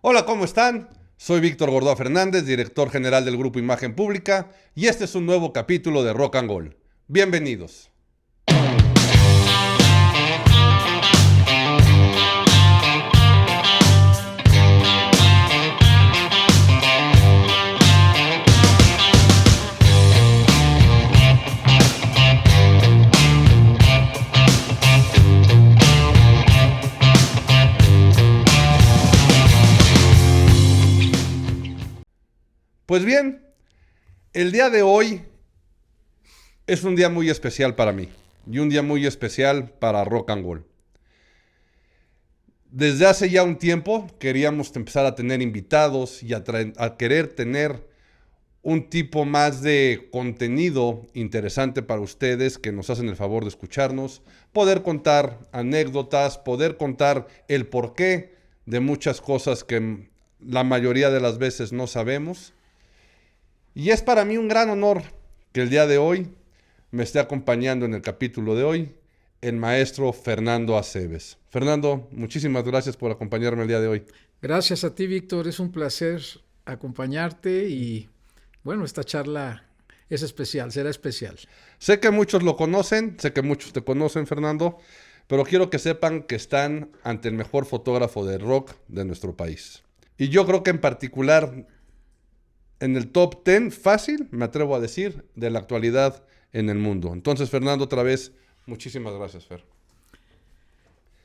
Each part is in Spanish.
Hola, ¿cómo están? Soy Víctor Gordoa Fernández, director general del Grupo Imagen Pública, y este es un nuevo capítulo de Rock and Roll. Bienvenidos. Pues bien, el día de hoy es un día muy especial para mí y un día muy especial para Rock and Roll. Desde hace ya un tiempo queríamos empezar a tener invitados y a querer tener un tipo más de contenido interesante para ustedes que nos hacen el favor de escucharnos, poder contar anécdotas, poder contar el porqué de muchas cosas que la mayoría de las veces no sabemos. Y es para mí un gran honor que el día de hoy me esté acompañando en el capítulo de hoy el maestro Fernando Aceves. Fernando, muchísimas gracias por acompañarme el día de hoy. Gracias a ti, Víctor. Es un placer acompañarte y bueno, esta charla es especial, será especial. Sé que muchos lo conocen, sé que muchos te conocen, Fernando, pero quiero que sepan que están ante el mejor fotógrafo de rock de nuestro país. Y yo creo que en particular en el top 10, fácil, me atrevo a decir, de la actualidad en el mundo. Entonces, Fernando, otra vez, muchísimas gracias, Fer.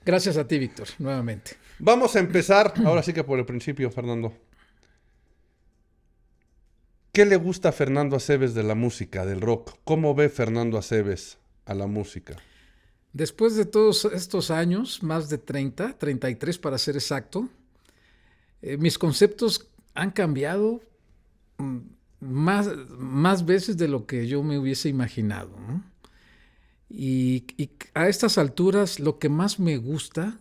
Gracias a ti, Víctor, nuevamente. Vamos a empezar, ahora sí que por el principio, Fernando. ¿Qué le gusta a Fernando Aceves de la música, del rock? ¿Cómo ve Fernando Aceves a la música? Después de todos estos años, más de 30, 33 para ser exacto, mis conceptos han cambiado más veces de lo que yo me hubiese imaginado, ¿no? Y a estas alturas lo que más me gusta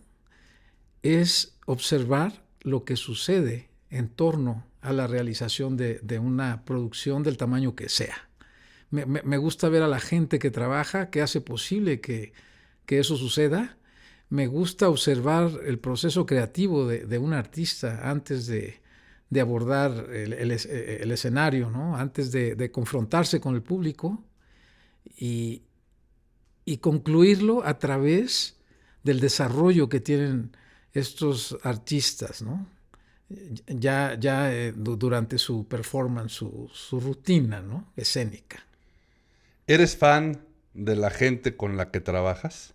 es observar lo que sucede en torno a la realización de una producción del tamaño que sea. Me gusta ver a la gente que trabaja, que hace posible que eso suceda. Me gusta observar el proceso creativo de un artista antes de abordar el escenario, ¿no? Antes de confrontarse con el público y concluirlo a través del desarrollo que tienen estos artistas, ¿no? Durante su performance, su rutina, ¿no? Escénica. ¿Eres fan de la gente con la que trabajas?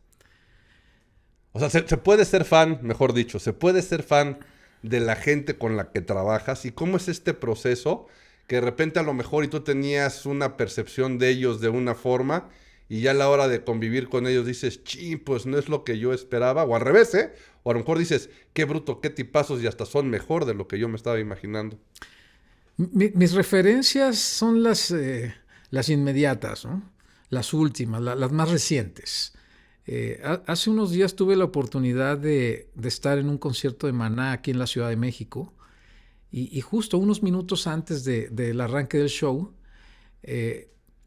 O sea, se puede ser fan, mejor dicho, se puede ser fan de la gente con la que trabajas. ¿Y cómo es este proceso? Que de repente a lo mejor y tú tenías una percepción de ellos de una forma y ya a la hora de convivir con ellos dices, pues no es lo que yo esperaba. O al revés, ¿eh? O a lo mejor dices, qué bruto, qué tipazos y hasta son mejor de lo que yo me estaba imaginando. Mis referencias son las inmediatas, ¿no? Las últimas, las más recientes. Hace unos días tuve la oportunidad de estar en un concierto de Maná aquí en la Ciudad de México y justo unos minutos antes del arranque del show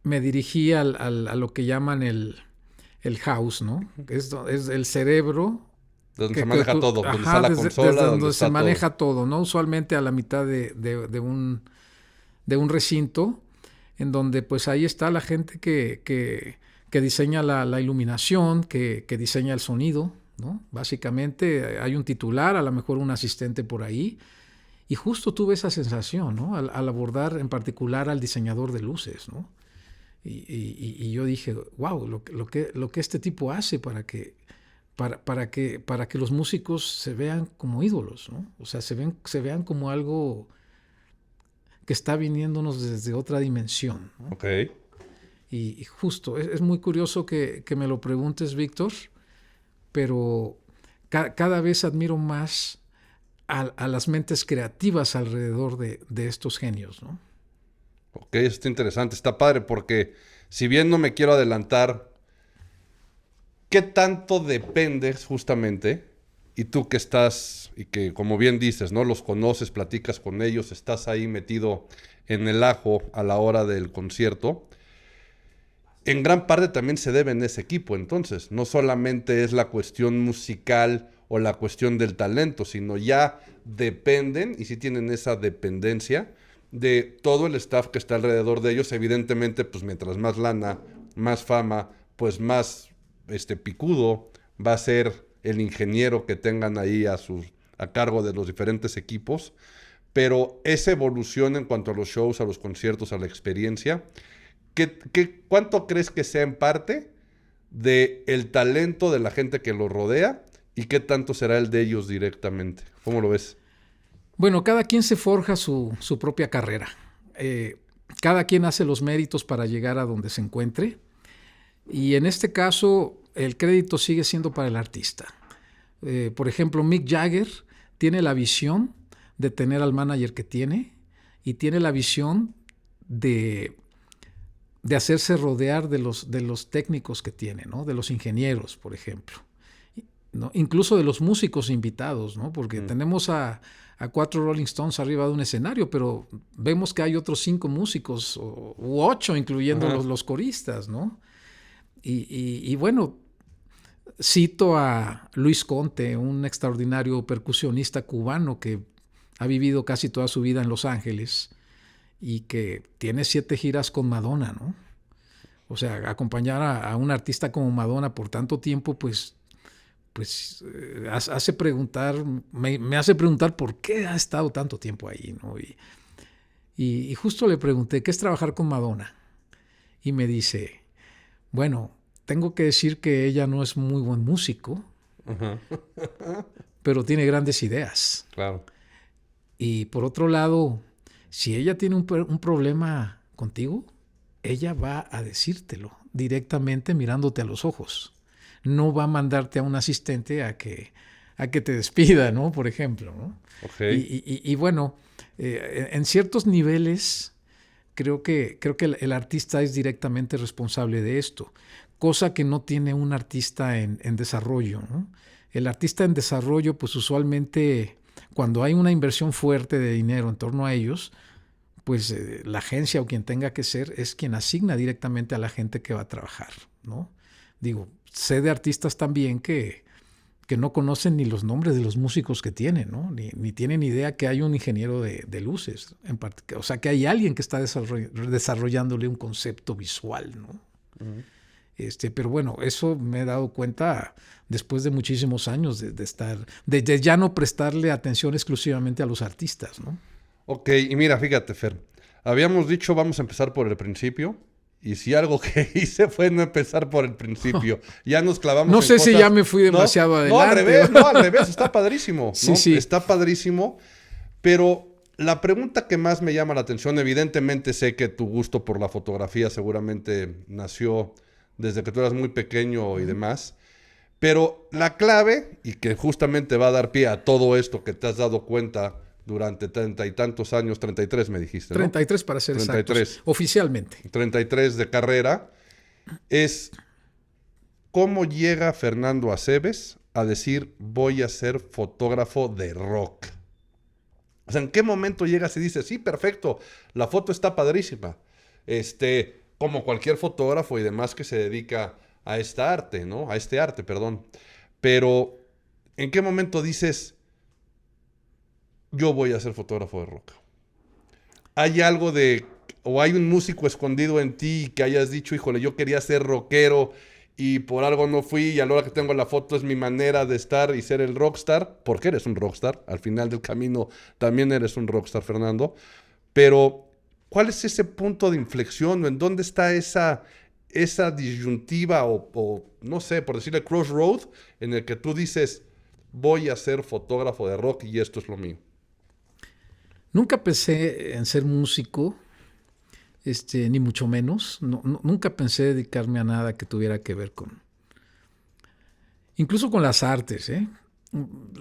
me dirigí a lo que llaman el house, ¿no? Es el cerebro. Donde se maneja todo, donde está la consola, desde donde se maneja todo, ¿no? Usualmente a la mitad de un recinto en donde pues ahí está la gente que diseña la iluminación, que diseña el sonido, ¿no? Básicamente hay un titular, a lo mejor un asistente por ahí, y justo tuve esa sensación, ¿no? Al abordar en particular al diseñador de luces, ¿no? Y yo dije, wow, lo que este tipo hace para que los músicos se vean como ídolos, ¿no? O sea, se vean como algo que está viniéndonos desde otra dimensión, ¿no? Ok. Y justo, es muy curioso que me lo preguntes, Víctor, pero cada vez admiro más a las mentes creativas alrededor de estos genios, ¿no? Ok, eso está interesante, está padre, porque si bien no me quiero adelantar, ¿qué tanto dependes justamente? Y tú que estás, y que como bien dices, ¿no? Los conoces, platicas con ellos, estás ahí metido en el ajo a la hora del concierto. En gran parte también se debe en ese equipo, entonces. No solamente es la cuestión musical o la cuestión del talento, sino ya dependen, y sí tienen esa dependencia, de todo el staff que está alrededor de ellos. Evidentemente, pues mientras más lana, más fama, pues más picudo va a ser el ingeniero que tengan ahí a cargo de los diferentes equipos. Pero esa evolución en cuanto a los shows, a los conciertos, a la experiencia, ¿cuánto crees que sea en parte del talento de la gente que los rodea y qué tanto será el de ellos directamente? ¿Cómo lo ves? Bueno, cada quien se forja su propia carrera. Cada quien hace los méritos para llegar a donde se encuentre. Y en este caso, el crédito sigue siendo para el artista. Por ejemplo, Mick Jagger tiene la visión de tener al manager que tiene y tiene la visión de hacerse rodear de los técnicos que tiene, ¿no? De los ingenieros, por ejemplo, ¿no? Incluso de los músicos invitados, ¿no? Porque tenemos a 4 Rolling Stones arriba de un escenario, pero vemos que hay otros 5 músicos u 8, incluyendo los coristas, ¿no? Y bueno, cito a Luis Conte, un extraordinario percusionista cubano que ha vivido casi toda su vida en Los Ángeles y que tiene 7 giras con Madonna, ¿no? O sea, acompañar a un artista como Madonna por tanto tiempo, pues hace preguntar, me hace preguntar por qué ha estado tanto tiempo ahí, ¿no? Y justo le pregunté, ¿qué es trabajar con Madonna? Y me dice, bueno, tengo que decir que ella no es muy buen músico, pero tiene grandes ideas. Claro. Y por otro lado, si ella tiene un problema contigo, ella va a decírtelo directamente mirándote a los ojos. No va a mandarte a un asistente a que te despida, ¿no? Por ejemplo, ¿no? Okay. Y bueno, en ciertos niveles creo que el artista es directamente responsable de esto, cosa que no tiene un artista en desarrollo, ¿no? El artista en desarrollo, pues usualmente cuando hay una inversión fuerte de dinero en torno a ellos, pues la agencia o quien tenga que ser es quien asigna directamente a la gente que va a trabajar, ¿no? Digo, sé de artistas también que no conocen ni los nombres de los músicos que tienen, ¿no? Ni tienen idea que hay un ingeniero de luces, o sea, que hay alguien que está desarrollándole un concepto visual, ¿no? Pero bueno, eso me he dado cuenta después de muchísimos años de ya no prestarle atención exclusivamente a los artistas, ¿no? Ok, y mira, fíjate, Fer, habíamos dicho vamos a empezar por el principio, y si algo que hice fue no empezar por el principio, ya nos clavamos no en sé cosas... si ya me fui demasiado adelante. No, al revés, está padrísimo, Sí, ¿no? sí. Está padrísimo, pero la pregunta que más me llama la atención, evidentemente sé que tu gusto por la fotografía seguramente nació desde que tú eras muy pequeño y demás, pero la clave, y que justamente va a dar pie a todo esto que te has dado cuenta durante 30 y tantos años, 33 me dijiste, ¿no? 33 para ser 33. exactos, oficialmente. 33 de carrera, es cómo llega Fernando Aceves a decir voy a ser fotógrafo de rock. O sea, ¿en qué momento llegas y dices, sí, perfecto, la foto está padrísima? Como cualquier fotógrafo y demás que se dedica a esta arte, ¿no? A este arte, perdón. Pero, ¿en qué momento dices, yo voy a ser fotógrafo de rock? ¿Hay algo o hay un músico escondido en ti que hayas dicho, híjole, yo quería ser rockero y por algo no fui y a la hora que tengo la foto es mi manera de estar y ser el rockstar? Porque eres un rockstar, al final del camino también eres un rockstar, Fernando. Pero, ¿cuál es ese punto de inflexión? ¿En dónde está esa disyuntiva o, no sé, por decirle crossroad, en el que tú dices, voy a ser fotógrafo de rock y esto es lo mío? Nunca pensé en ser músico, ni mucho menos. Nunca pensé dedicarme a nada que tuviera que ver incluso con las artes, ¿eh?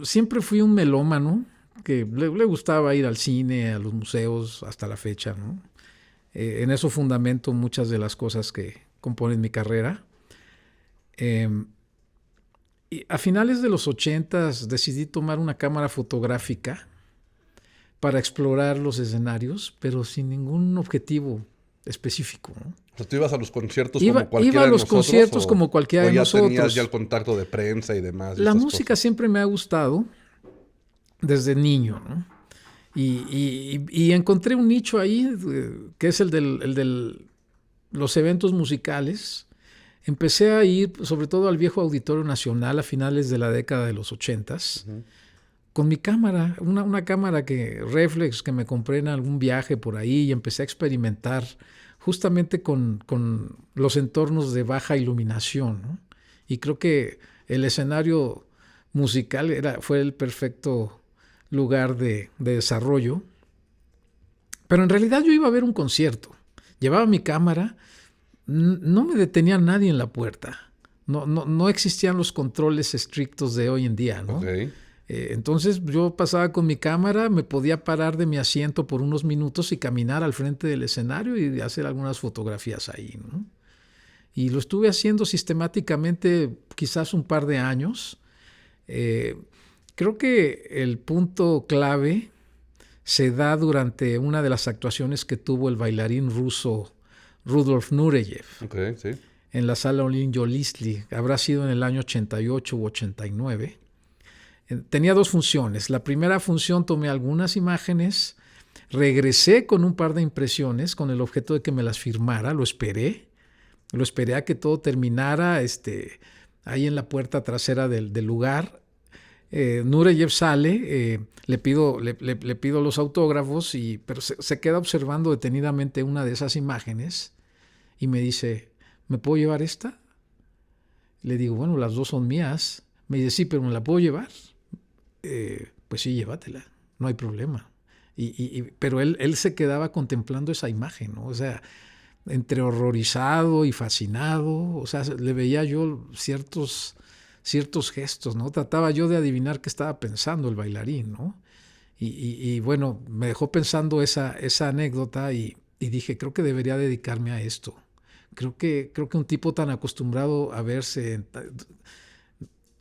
Siempre fui un melómano que le gustaba ir al cine, a los museos, hasta la fecha, ¿no? En eso fundamento muchas de las cosas que componen mi carrera. Y a finales de los 80s decidí tomar una cámara fotográfica para explorar los escenarios, pero sin ningún objetivo específico, ¿no? O sea, ¿tú ibas a los conciertos Iba como cualquiera a de los nosotros? conciertos como cualquiera de ya nosotros. tenías ya el contacto de prensa y demás? La música siempre me ha gustado, desde niño, ¿no? Y encontré un nicho ahí, que es el de los eventos musicales. Empecé a ir sobre todo al viejo Auditorio Nacional a finales de la década de los 80s, con mi cámara, una cámara reflex que me compré en algún viaje por ahí, y empecé a experimentar justamente con los entornos de baja iluminación, ¿no? Y creo que el escenario musical fue el perfecto lugar de desarrollo. Pero en realidad yo iba a ver un concierto. Llevaba mi cámara, no me detenía nadie en la puerta. No existían los controles estrictos de hoy en día, ¿no? Okay. Entonces yo pasaba con mi cámara, me podía parar de mi asiento por unos minutos y caminar al frente del escenario y hacer algunas fotografías ahí, ¿no? Y lo estuve haciendo sistemáticamente quizás un par de años. Creo que el punto clave se da durante una de las actuaciones que tuvo el bailarín ruso Rudolf Nureyev, Sí. en la sala Olinyo-Lisly. Habrá sido en el año 88 u 89. Tenía dos funciones. La primera función tomé algunas imágenes, regresé con un par de impresiones con el objeto de que me las firmara, lo esperé a que todo terminara ahí en la puerta trasera del lugar. Nureyev sale, le pido los autógrafos, pero se queda observando detenidamente una de esas imágenes y me dice, ¿me puedo llevar esta? Le digo, bueno, las dos son mías. Me dice, sí, pero ¿me la puedo llevar? Pues sí, llévatela, no hay problema. Pero él se quedaba contemplando esa imagen, ¿no? O sea, entre horrorizado y fascinado, o sea, le veía yo ciertos gestos, ¿no? Trataba yo de adivinar qué estaba pensando el bailarín, ¿no? Y bueno, me dejó pensando esa anécdota y dije, creo que debería dedicarme a esto. Creo que un tipo tan acostumbrado a verse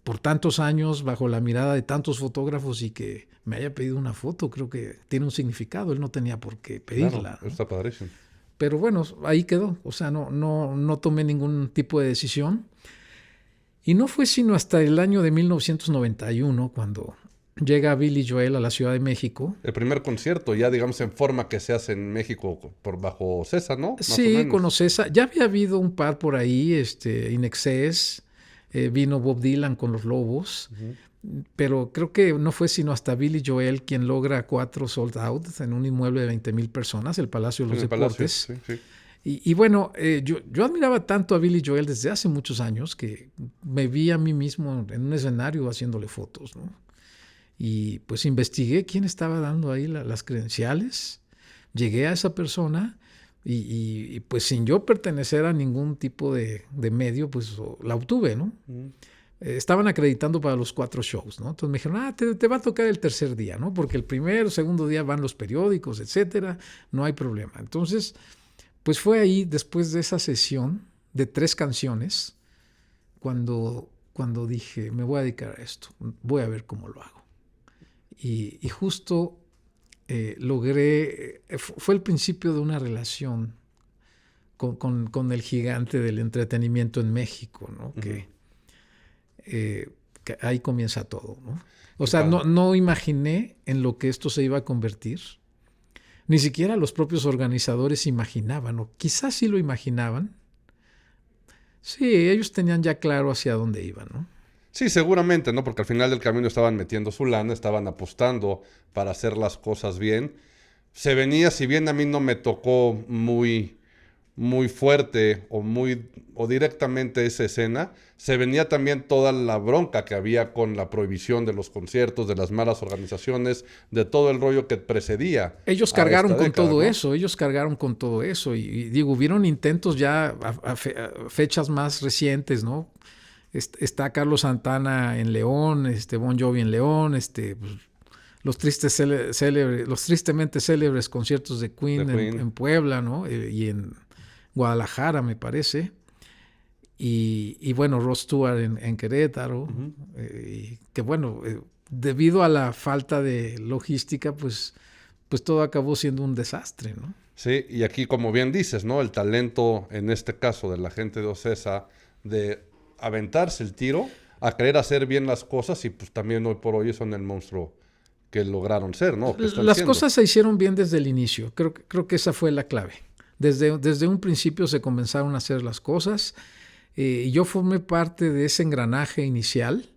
por tantos años bajo la mirada de tantos fotógrafos y que me haya pedido una foto, creo que tiene un significado. Él no tenía por qué pedirla. Claro, ¿no? está padrísimo. Pero bueno, ahí quedó. O sea, no tomé ningún tipo de decisión. Y no fue sino hasta el año de 1991 cuando llega Billy Joel a la Ciudad de México. El primer concierto, ya digamos en forma que se hace en México bajo Ocesa, ¿no? Más Sí, o menos. con Ocesa. Ya había habido un par por ahí, In Excess, vino Bob Dylan con Los Lobos, pero creo que no fue sino hasta Billy Joel quien logra 4 sold out en un inmueble de 20,000 personas, el Palacio de los Deportes. Palacio, sí. Y bueno, yo admiraba tanto a Billy Joel desde hace muchos años que me vi a mí mismo en un escenario haciéndole fotos, ¿no? Y pues investigué quién estaba dando ahí las credenciales, llegué a esa persona y pues sin yo pertenecer a ningún tipo de medio, pues la obtuve, ¿no? Estaban acreditando para los 4 shows, ¿no? Entonces me dijeron, te va a tocar el tercer día, ¿no? Porque el primer, segundo día van los periódicos, etcétera, no hay problema. Entonces, pues fue ahí, después de esa sesión de 3 canciones, cuando dije, me voy a dedicar a esto, voy a ver cómo lo hago. Y justo logré, fue el principio de una relación con el gigante del entretenimiento en México, ¿no? Que ahí comienza todo, ¿no? O sea, no imaginé en lo que esto se iba a convertir. Ni siquiera los propios organizadores imaginaban, o quizás sí lo imaginaban. Sí, ellos tenían ya claro hacia dónde iban, ¿no? Sí, seguramente, ¿no? Porque al final del camino estaban metiendo su lana, estaban apostando para hacer las cosas bien. Se venía, si bien a mí no me tocó muy fuerte o directamente esa escena, se venía también toda la bronca que había con la prohibición de los conciertos, de las malas organizaciones, de todo el rollo que precedía. Ellos cargaron con todo eso, y digo, hubieron intentos ya a fechas más recientes, ¿no? Está Carlos Santana en León, Bon Jovi en León, pues, los tristemente célebres conciertos de Queen. En Puebla, ¿no? Y en Guadalajara, me parece. Y bueno, Rod Stewart en Querétaro. Y que bueno, debido a la falta de logística, pues todo acabó siendo un desastre, ¿no? Sí, y aquí, como bien dices, ¿no? El talento, en este caso, de la gente de Ocesa, de aventarse el tiro, a querer hacer bien las cosas, y pues también hoy por hoy son el monstruo que lograron ser, ¿no? Que están Las siendo. cosas se hicieron bien desde el inicio. Creo que esa fue la clave. Desde un principio se comenzaron a hacer las cosas. Y yo formé parte de ese engranaje inicial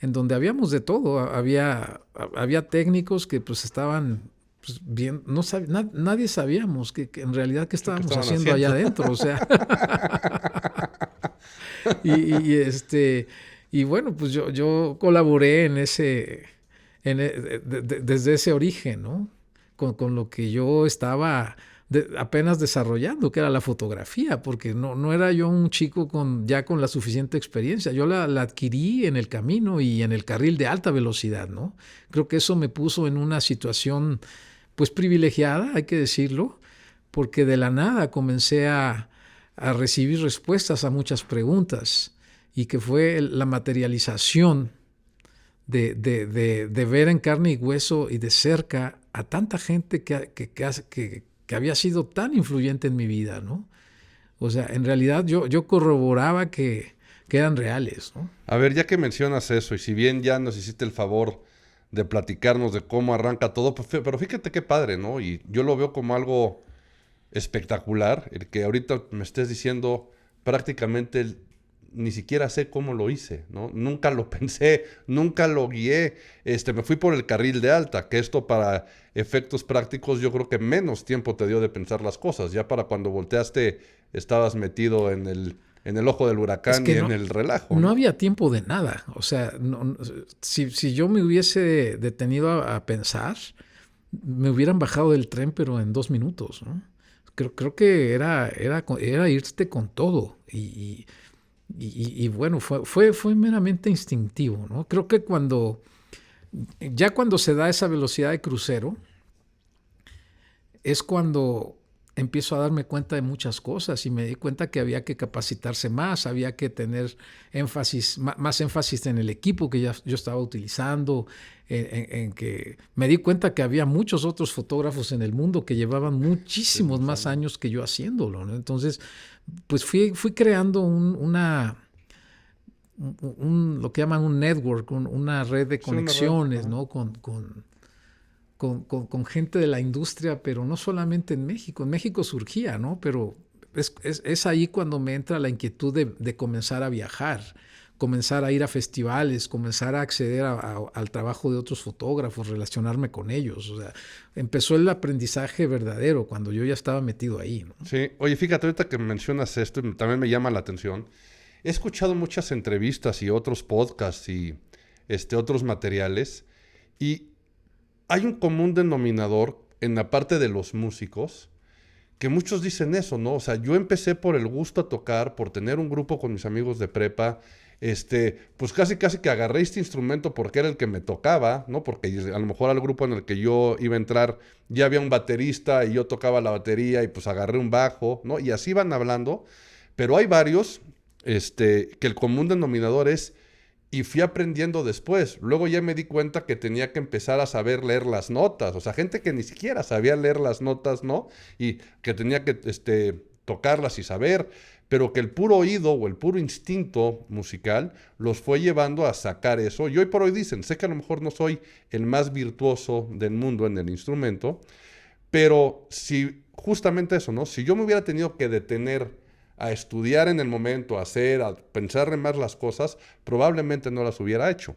en donde habíamos de todo. Había técnicos que pues estaban pues, bien, nadie sabíamos que en realidad qué estábamos haciendo allá adentro. O sea, y bueno, pues yo colaboré en ese, desde ese origen, ¿no? Con lo que yo estaba apenas desarrollando, que era la fotografía, porque no era yo un chico ya con la suficiente experiencia. Yo la adquirí en el camino y en el carril de alta velocidad, ¿no? Creo que eso me puso en una situación, pues, privilegiada, hay que decirlo, porque de la nada comencé a recibir respuestas a muchas preguntas y que fue la materialización de ver en carne y hueso y de cerca a tanta gente que había sido tan influyente en mi vida, ¿no? O sea, en realidad yo corroboraba que eran reales, ¿no? A ver, ya que mencionas eso, y si bien ya nos hiciste el favor de platicarnos de cómo arranca todo, pues, pero fíjate qué padre, ¿no? Y yo lo veo como algo espectacular, el que ahorita me estés diciendo prácticamente ni siquiera sé cómo lo hice, ¿no? Nunca lo pensé, nunca lo guié, me fui por el carril de alta, que esto para efectos prácticos yo creo que menos tiempo te dio de pensar las cosas, ya para cuando volteaste estabas metido en el ojo del huracán y en el relajo. No había tiempo de nada, o sea, si yo me hubiese detenido a pensar, me hubieran bajado del tren, pero en 2 minutos, ¿no? Creo que era irte con todo y bueno, fue meramente instintivo, ¿no? Creo que cuando se da esa velocidad de crucero, es cuando empiezo a darme cuenta de muchas cosas y me di cuenta que había que capacitarse más, había que tener más énfasis en el equipo que yo estaba utilizando, en que me di cuenta que había muchos otros fotógrafos en el mundo que llevaban muchísimos más años que yo haciéndolo, ¿no? Entonces, pues fui creando lo que llaman un network, una red de conexiones, ¿no? Con gente de la industria, pero no solamente en México. En México surgía, ¿no? Pero es ahí cuando me entra la inquietud de comenzar a viajar, comenzar a ir a festivales, comenzar a acceder al trabajo de otros fotógrafos, relacionarme con ellos. O sea, empezó el aprendizaje verdadero cuando yo ya estaba metido ahí, ¿no? Sí. Oye, fíjate, ahorita que mencionas esto, y también me llama la atención. He escuchado muchas entrevistas y otros podcasts y otros materiales, y hay un común denominador en la parte de los músicos, que muchos dicen eso, ¿no? O sea, yo empecé por el gusto a tocar, por tener un grupo con mis amigos de prepa, pues casi que agarré este instrumento porque era el que me tocaba, ¿no? Porque a lo mejor al grupo en el que yo iba a entrar ya había un baterista y yo tocaba la batería y pues agarré un bajo, ¿no? Y así van hablando, pero hay varios, que el común denominador es, y fui aprendiendo después. Luego ya me di cuenta que tenía que empezar a saber leer las notas. O sea, gente que ni siquiera sabía leer las notas, ¿no? Y que tenía que tocarlas y saber, pero que el puro oído o el puro instinto musical los fue llevando a sacar eso. Y hoy por hoy dicen, sé que a lo mejor no soy el más virtuoso del mundo en el instrumento, pero si justamente eso, ¿no? Si yo me hubiera tenido que detener a estudiar en el momento, a pensar en más las cosas, probablemente no las hubiera hecho.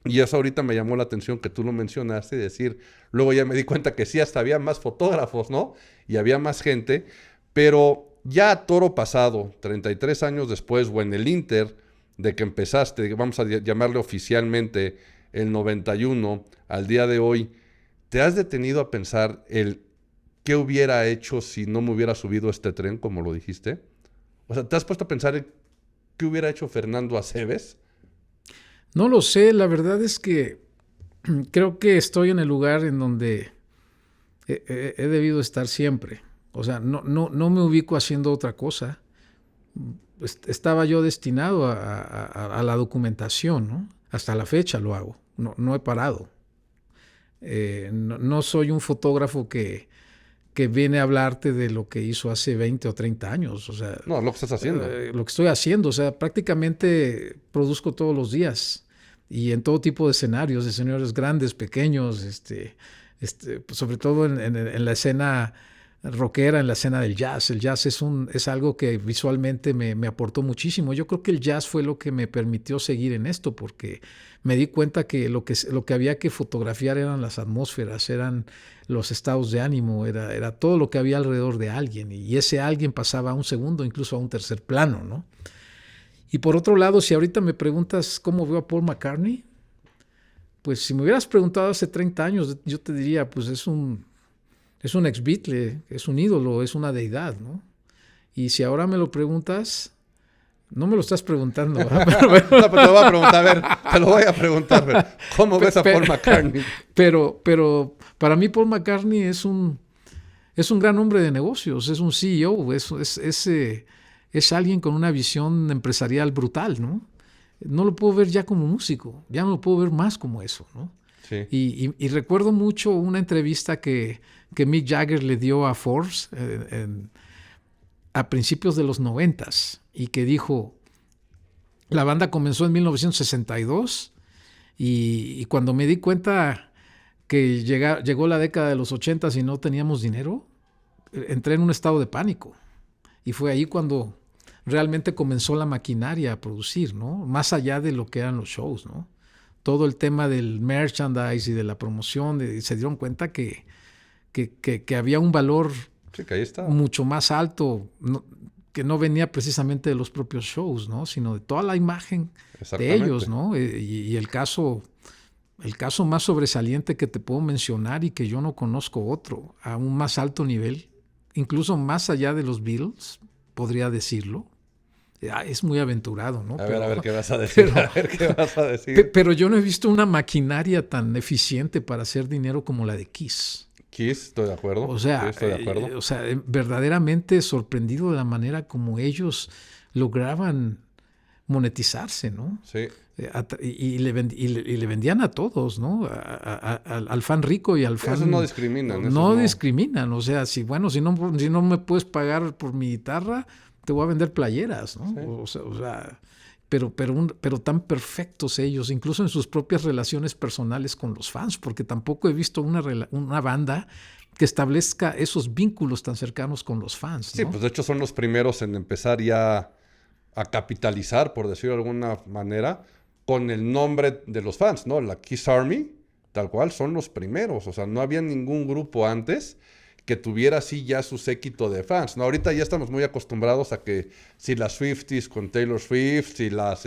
Y eso ahorita me llamó la atención que tú lo mencionaste, y decir, luego ya me di cuenta que sí, hasta había más fotógrafos, ¿no? Y había más gente, pero ya a toro pasado, 33 años después, o en el inter de que empezaste, vamos a llamarle oficialmente el 91, al día de hoy, ¿te has detenido a pensar qué hubiera hecho si no me hubiera subido este tren, como lo dijiste? O sea, ¿te has puesto a pensar qué hubiera hecho Fernando Aceves? No lo sé, la verdad es que creo que estoy en el lugar en donde he debido estar siempre. O sea, no me ubico haciendo otra cosa. Estaba yo destinado a la documentación, ¿no? Hasta la fecha lo hago. No he parado. No soy un fotógrafo que viene a hablarte de lo que hizo hace 20 o 30 años. O sea, no, lo que estás haciendo. Lo que estoy haciendo. O sea, prácticamente produzco todos los días. y en todo tipo de escenarios grandes, pequeños, pues sobre todo en la escena rockera, en la escena del jazz. El jazz es algo que visualmente me aportó muchísimo. Yo creo que el jazz fue lo que me permitió seguir en esto, porque me di cuenta que lo que había que fotografiar eran las atmósferas, eran los estados de ánimo, era todo lo que había alrededor de alguien, y ese alguien pasaba a un segundo, incluso a un tercer plano, ¿no? Y por otro lado, si ahorita me preguntas cómo veo a Paul McCartney, pues si me hubieras preguntado hace 30 años, yo te diría, pues es un ex-Beatle, es un ídolo, es una deidad, ¿no? Y si ahora me lo preguntas, no me lo estás preguntando, ¿verdad? Pero bueno. No, pero te lo voy a preguntar, a ver, te lo voy a preguntar, a ver, ¿cómo ves a Paul McCartney? Pero para mí Paul McCartney es un gran hombre de negocios, es un CEO, es alguien con una visión empresarial brutal, ¿no? No lo puedo ver ya como músico, ya no lo puedo ver más como eso, ¿no? Sí. Y recuerdo mucho una entrevista que Mick Jagger le dio a Forbes a principios de los 90s, y que dijo, la banda comenzó en 1962 y cuando me di cuenta que llegó la década de los 80s y no teníamos dinero, entré en un estado de pánico. Y fue ahí cuando realmente comenzó la maquinaria a producir, ¿no? Más allá de lo que eran los shows, ¿no? Todo el tema del merchandise y de la promoción, se dieron cuenta que había un valor Sí, que ahí está. mucho más alto, que no venía precisamente de los propios shows, ¿no? Sino de toda la imagen de ellos, ¿no? Y el caso más sobresaliente que te puedo mencionar, y que yo no conozco otro a un más alto nivel, incluso más allá de los Beatles, podría decirlo. Es muy aventurado, ¿no? A ver qué vas a decir. Pero yo no he visto una maquinaria tan eficiente para hacer dinero como la de Kiss. Kiss, estoy de acuerdo. O sea, sí, estoy de acuerdo. Verdaderamente sorprendido de la manera como ellos lograban monetizarse, ¿no? Sí. Y le vendían a todos, ¿no? Al fan rico y al fan... Esos no discriminan. No discriminan. O sea, si no me puedes pagar por mi guitarra, te voy a vender playeras, ¿no? Sí. O sea, pero tan perfectos ellos, incluso en sus propias relaciones personales con los fans, porque tampoco he visto una banda que establezca esos vínculos tan cercanos con los fans, ¿no? Sí, pues de hecho son los primeros en empezar ya a capitalizar, por decirlo de alguna manera, con el nombre de los fans, ¿no? La Kiss Army, tal cual, son los primeros. O sea, no había ningún grupo antes que tuviera así ya su séquito de fans, ¿no? Ahorita ya estamos muy acostumbrados a que si las Swifties con Taylor Swift, si las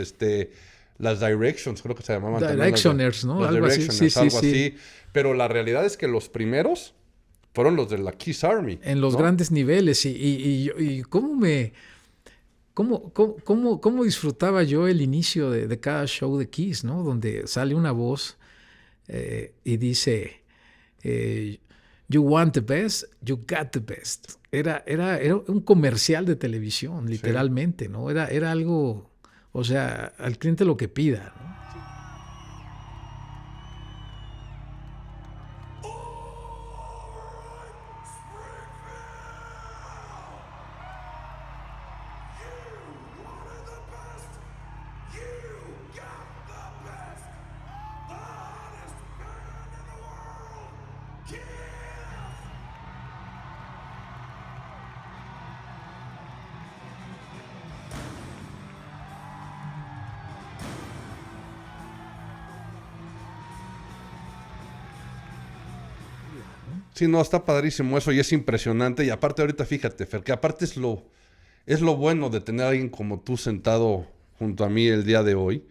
Directions, creo que se llamaban Directioners, también, ¿no? Algo así. Pero la realidad es que los primeros fueron los de la Kiss Army. En los grandes niveles. Y ¿cómo disfrutaba yo el inicio de cada show de Kiss, ¿no? Donde sale una voz y dice... You want the best, you got the best. Era un comercial de televisión, literalmente, sí. ¿No? Era algo, o sea, al cliente lo que pida, ¿no? Sí, no, está padrísimo eso y es impresionante. Y aparte ahorita fíjate, Fer, que aparte es lo bueno de tener a alguien como tú sentado junto a mí el día de hoy.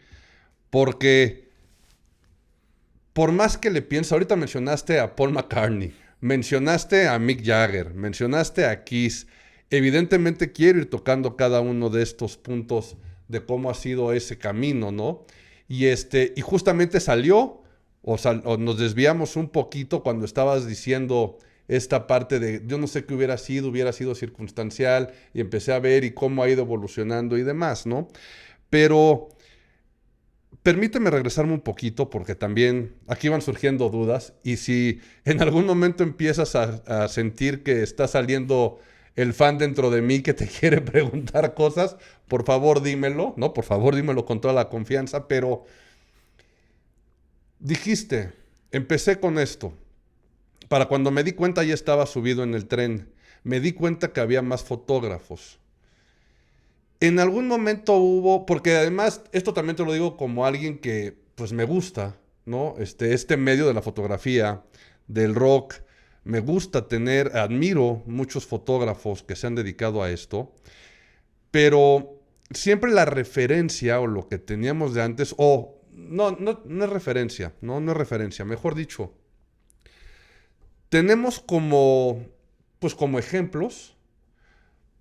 Porque por más que le pienses, ahorita mencionaste a Paul McCartney, mencionaste a Mick Jagger, mencionaste a Kiss. Evidentemente quiero ir tocando cada uno de estos puntos de cómo ha sido ese camino, ¿no? Y justamente salió... O nos desviamos un poquito cuando estabas diciendo esta parte de yo no sé qué hubiera sido circunstancial, y empecé a ver y cómo ha ido evolucionando y demás, ¿no? Pero permíteme regresarme un poquito porque también aquí van surgiendo dudas, y si en algún momento empiezas a sentir que está saliendo el fan dentro de mí que te quiere preguntar cosas, por favor dímelo, ¿no? Por favor dímelo con toda la confianza, pero... Dijiste, empecé con esto. Para cuando me di cuenta ya estaba subido en el tren. Me di cuenta que había más fotógrafos. En algún momento hubo, porque además esto también te lo digo como alguien que pues me gusta, ¿no? Este medio de la fotografía, del rock, me gusta admiro muchos fotógrafos que se han dedicado a esto, pero siempre la referencia o lo que teníamos de antes, o no es referencia, no es referencia, mejor dicho, tenemos pues como ejemplos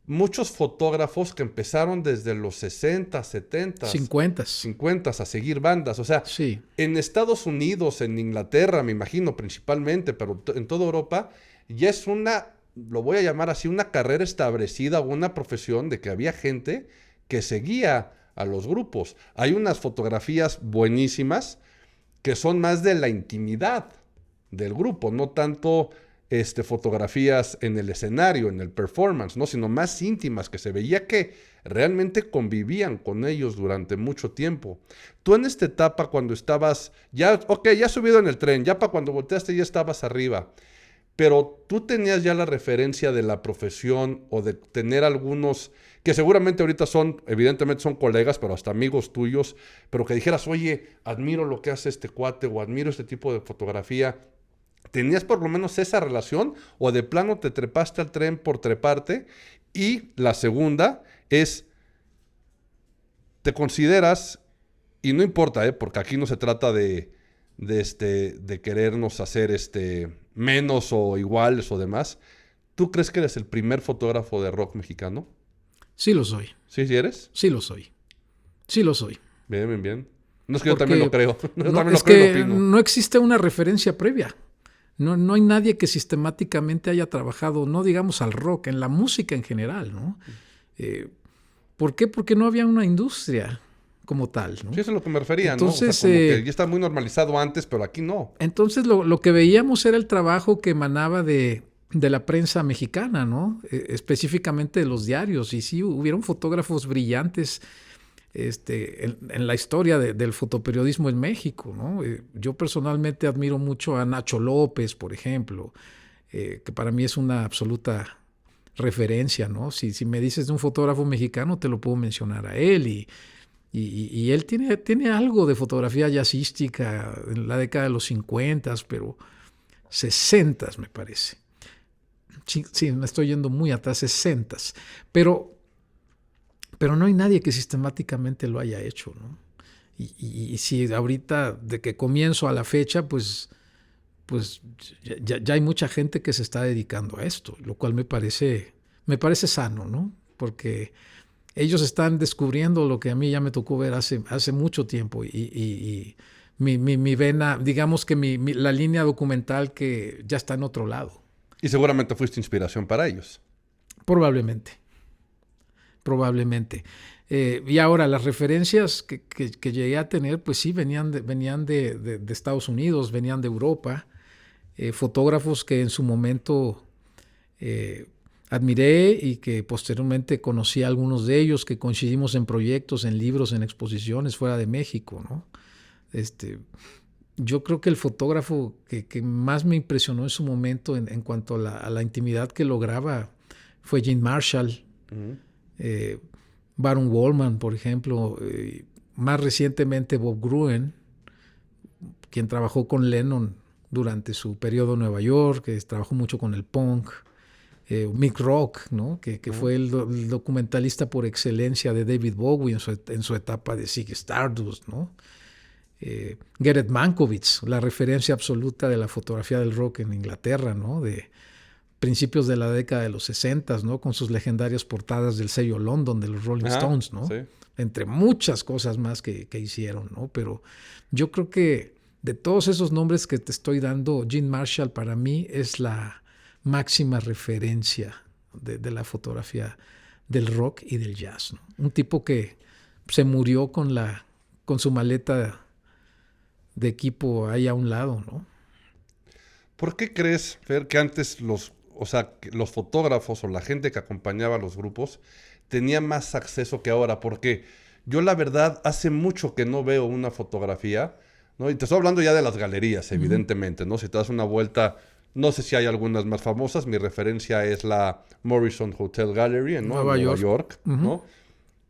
muchos fotógrafos que empezaron desde los 60, 70, 50. 50 a seguir bandas. O sea, Sí, en Estados Unidos, en Inglaterra, me imagino principalmente, pero en toda Europa, ya es lo voy a llamar así, una carrera establecida, una profesión de que había gente que seguía a los grupos. Hay unas fotografías buenísimas que son más de la intimidad del grupo, no tanto fotografías en el escenario, en el performance, ¿no? Sino más íntimas, que se veía que realmente convivían con ellos durante mucho tiempo. Tú en esta etapa, cuando estabas, ya subido en el tren, ya para cuando volteaste ya estabas arriba, pero tú tenías ya la referencia de la profesión o de tener algunos que seguramente ahorita evidentemente son colegas, pero hasta amigos tuyos, pero que dijeras, oye, admiro lo que hace este cuate o admiro este tipo de fotografía. ¿Tenías por lo menos esa relación o de plano te trepaste al tren por treparte? Y la segunda es, ¿te consideras, y no importa, porque aquí no se trata de querernos hacer menos o iguales o demás, ¿tú crees que eres el primer fotógrafo de rock mexicano? sí lo soy. ¿Sí, sí eres? Sí lo soy. Sí lo soy. Bien, bien, bien. No es que Porque yo también lo creo. Yo no, también es lo creo y que lo opino. no existe una referencia previa. No hay nadie que sistemáticamente haya trabajado, no digamos al rock, en la música en general, ¿no? ¿Por qué? Porque no había una industria como tal, ¿no? Sí, eso es lo que me refería, Entonces, ¿no? O sea, como que ya está muy normalizado antes, pero aquí no. Entonces lo que veíamos era el trabajo que emanaba de la prensa mexicana, ¿no? Específicamente de los diarios. Y sí, hubieron fotógrafos brillantes en la historia del fotoperiodismo en México, ¿no? Yo personalmente admiro mucho a Nacho López, por ejemplo, que para mí es una absoluta referencia, ¿no? Si me dices de un fotógrafo mexicano, te lo puedo mencionar a él. Y él tiene algo de fotografía jazzística en la década de los 50, pero 60 me parece. Sí, me estoy yendo muy atrás, 60. Pero no hay nadie que sistemáticamente lo haya hecho, ¿no? Y si ahorita, de que comienzo a la fecha, pues ya hay mucha gente que se está dedicando a esto, lo cual me parece sano, ¿no? Porque ellos están descubriendo lo que a mí ya me tocó ver hace mucho tiempo y mi vena, digamos que la línea documental que ya está en otro lado. Y seguramente fuiste inspiración para ellos. Probablemente. Y ahora, las referencias que llegué a tener, pues sí, venían de Estados Unidos, venían de Europa, fotógrafos que en su momento admiré y que posteriormente conocí a algunos de ellos, que coincidimos en proyectos, en libros, en exposiciones fuera de México, ¿no? Yo creo que el fotógrafo que más me impresionó en su momento en cuanto a la intimidad que lograba fue Gene Marshall, Baron Wolman, por ejemplo, más recientemente Bob Gruen, quien trabajó con Lennon durante su periodo en Nueva York, que trabajó mucho con el punk, Mick Rock, ¿no? que fue el documentalista por excelencia de David Bowie en su etapa de Ziggy Stardust, ¿no? Gerrit Mankiewicz, la referencia absoluta de la fotografía del rock en Inglaterra, ¿no? De principios de la década de los 60, ¿no? Con sus legendarias portadas del sello London de los Rolling Stones, ¿no? Sí. Entre muchas cosas más que hicieron, ¿no? Pero yo creo que de todos esos nombres que te estoy dando, Gene Marshall para mí es la máxima referencia de la fotografía del rock y del jazz, ¿no? Un tipo que se murió con su maleta de equipo ahí a un lado, ¿no? ¿Por qué crees, Fer, que antes los fotógrafos o la gente que acompañaba a los grupos tenía más acceso que ahora? Porque yo la verdad hace mucho que no veo una fotografía ¿no? Y te estoy hablando ya de las galerías, evidentemente, ¿no? Si te das una vuelta, no sé si hay algunas más famosas. Mi referencia es la Morrison Hotel Gallery, ¿no? Nueva en Nueva York. York, ¿no?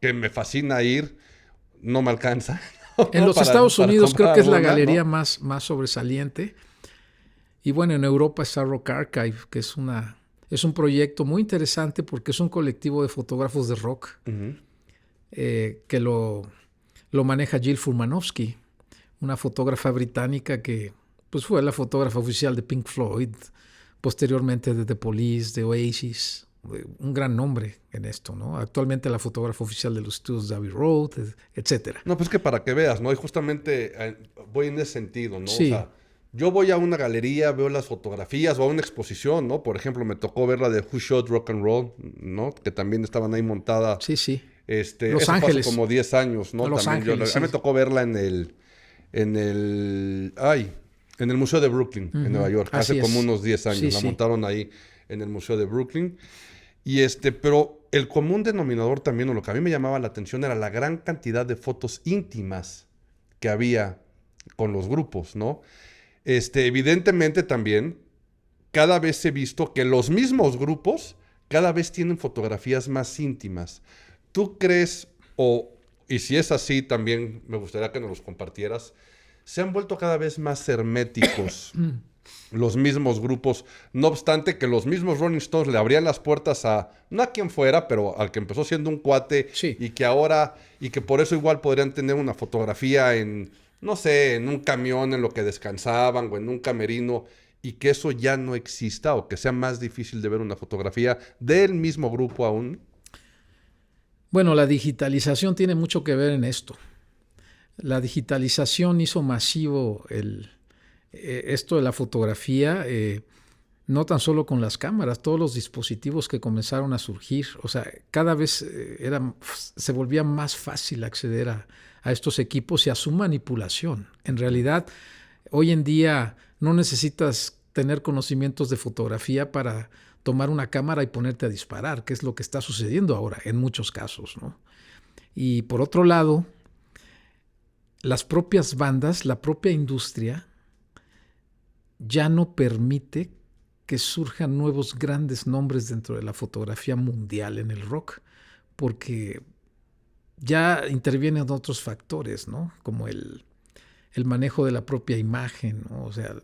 Que me fascina ir, no me alcanza. En los para, Estados para Unidos creo comprar que es la una, galería ¿no? más sobresaliente. Y bueno, en Europa está Rock Archive, que es un proyecto muy interesante porque es un colectivo de fotógrafos de rock que lo maneja Jill Furmanovsky, una fotógrafa británica que pues, fue la fotógrafa oficial de Pink Floyd, posteriormente de The Police, de Oasis, un gran nombre en esto, ¿no? Actualmente la fotógrafa oficial de los estudios de Abbey Road, etcétera. No, pues que para que veas, ¿no? Y justamente voy en ese sentido, ¿no? O Sí, sea, yo voy a una galería, veo las fotografías o a una exposición, ¿no? Por ejemplo, me tocó ver la de Who Shot Rock and Roll, ¿no? Que también estaban ahí montada. sí. Eso Los fue hace Ángeles. como 10 años, ¿no? Los También Ángeles, a mí sí. me tocó verla en el Museo de Brooklyn, en Nueva York, Así hace como es. unos 10 años. Sí, La sí. montaron ahí en el Museo de Brooklyn. Pero el común denominador también, o lo que a mí me llamaba la atención, era la gran cantidad de fotos íntimas que había con los grupos, ¿no? Evidentemente también, cada vez he visto que los mismos grupos cada vez tienen fotografías más íntimas. ¿Tú crees, y si es así, también me gustaría que nos los compartieras, se han vuelto cada vez más herméticos los mismos grupos, no obstante que los mismos Rolling Stones le abrían las puertas no a quien fuera, pero al que empezó siendo un cuate Sí. y que por eso igual podrían tener una fotografía en, no sé, en un camión en lo que descansaban o en un camerino, y que eso ya no exista o que sea más difícil de ver una fotografía del mismo grupo aún? Bueno, la digitalización tiene mucho que ver en esto. La digitalización hizo masivo esto de la fotografía, no tan solo con las cámaras, todos los dispositivos que comenzaron a surgir. O sea, cada vez se volvía más fácil acceder a estos equipos y a su manipulación. En realidad, hoy en día no necesitas tener conocimientos de fotografía para tomar una cámara y ponerte a disparar, que es lo que está sucediendo ahora en muchos casos, ¿no? Y por otro lado, las propias bandas, la propia industria, ya no permite que surjan nuevos grandes nombres dentro de la fotografía mundial en el rock, porque ya intervienen otros factores, ¿no? Como el manejo de la propia imagen, ¿no? O sea,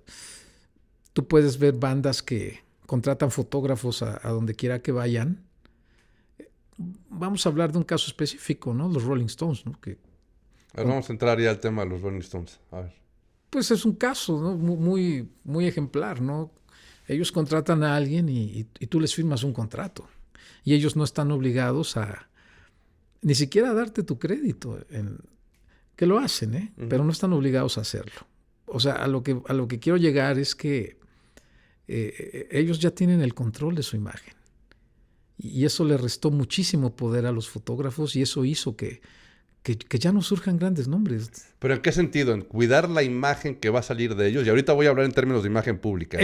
tú puedes ver bandas que contratan fotógrafos a donde quiera que vayan. Vamos a hablar de un caso específico, ¿no? Los Rolling Stones, ¿no? Vamos a entrar ya al tema de los Rolling Stones. A ver. Pues es un caso, ¿no? Muy ejemplar, ¿no? Ellos contratan a alguien y tú les firmas un contrato. Y ellos no están obligados ni siquiera a darte tu crédito. Que lo hacen, ¿eh? Pero no están obligados a hacerlo. O sea, a lo que quiero llegar es que ellos ya tienen el control de su imagen. Y eso le restó muchísimo poder a los fotógrafos y eso hizo que ya no surjan grandes nombres. ¿Pero en qué sentido? ¿En cuidar la imagen que va a salir de ellos? Y ahorita voy a hablar en términos de imagen pública.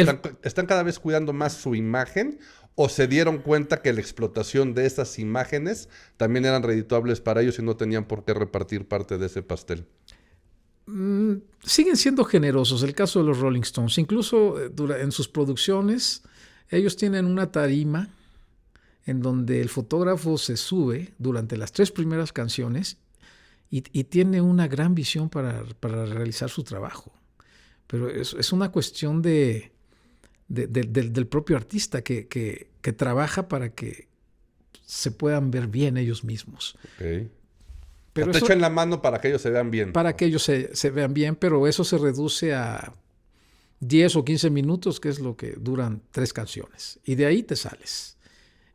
¿Están cada vez cuidando más su imagen o se dieron cuenta que la explotación de esas imágenes también eran redituables para ellos y no tenían por qué repartir parte de ese pastel? Siguen siendo generosos. El caso de los Rolling Stones. Incluso en sus producciones, ellos tienen una tarima en donde el fotógrafo se sube durante las 3 primeras canciones y tiene una gran visión para realizar su trabajo. Pero es una cuestión del propio artista que trabaja para que se puedan ver bien ellos mismos. Okay. Pero te echan la mano para que ellos se vean bien. Para que ellos se vean bien, pero eso se reduce a 10 o 15 minutos, que es lo que duran 3 canciones. Y de ahí te sales.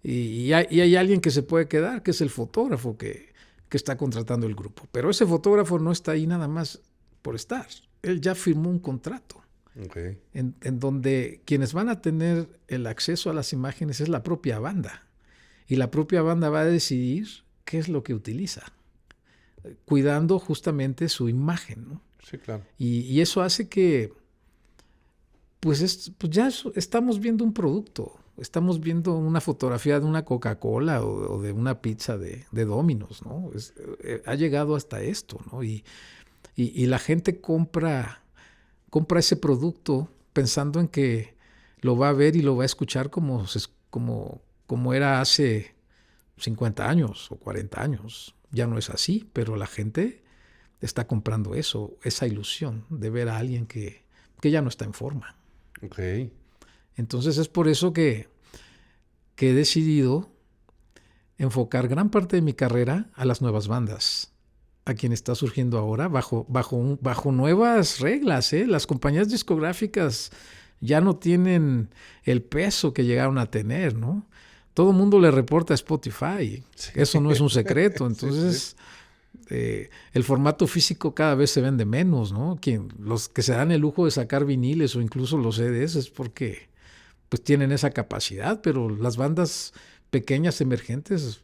Y hay alguien que se puede quedar, que es el fotógrafo que está contratando el grupo. Pero ese fotógrafo no está ahí nada más por estar. Él ya firmó un contrato. Okay. En donde quienes van a tener el acceso a las imágenes es la propia banda. Y la propia banda va a decidir qué es lo que utiliza, cuidando justamente su imagen, ¿no? Sí, claro. Y eso hace que pues ya estamos viendo un producto. Estamos viendo una fotografía de una Coca-Cola o de una pizza de Domino's, ¿no? Ha llegado hasta esto, ¿no? Y y la gente compra ese producto pensando en que lo va a ver y lo va a escuchar como era hace 50 años o 40 años. Ya no es así, pero la gente está comprando eso, esa ilusión de ver a alguien que ya no está en forma. Okay. Entonces es por eso que he decidido enfocar gran parte de mi carrera a las nuevas bandas, a quien está surgiendo ahora bajo nuevas reglas. Las compañías discográficas ya no tienen el peso que llegaron a tener, ¿no? Todo el mundo le reporta a Spotify. Sí. Eso no es un secreto. Entonces, el formato físico cada vez se vende menos, ¿no? Los que se dan el lujo de sacar viniles o incluso los CDs es porque pues tienen esa capacidad, pero las bandas pequeñas, emergentes,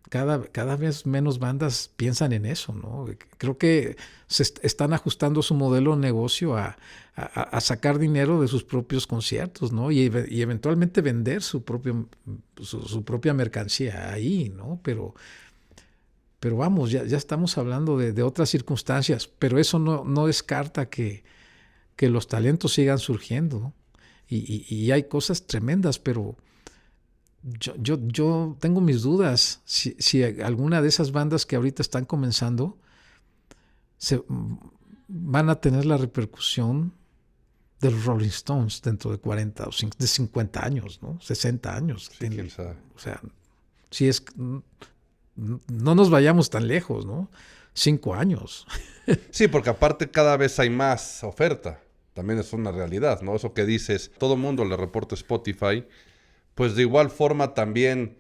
cada vez menos bandas piensan en eso, ¿no? Creo que se están ajustando su modelo de negocio a sacar dinero de sus propios conciertos, ¿no? Y eventualmente vender su propia mercancía ahí, ¿no? Pero vamos, ya estamos hablando de otras circunstancias, pero eso no descarta que los talentos sigan surgiendo y hay cosas tremendas, pero yo tengo mis dudas si alguna de esas bandas que ahorita están comenzando van a tener la repercusión de los Rolling Stones dentro de 40 o de 50 años, ¿no? 60 años. Sí, quién sabe. O sea, si es... No nos vayamos tan lejos, ¿no? 5 años. Sí, porque aparte cada vez hay más oferta. También es una realidad, ¿no? Eso que dices, todo mundo le reporta Spotify, pues de igual forma también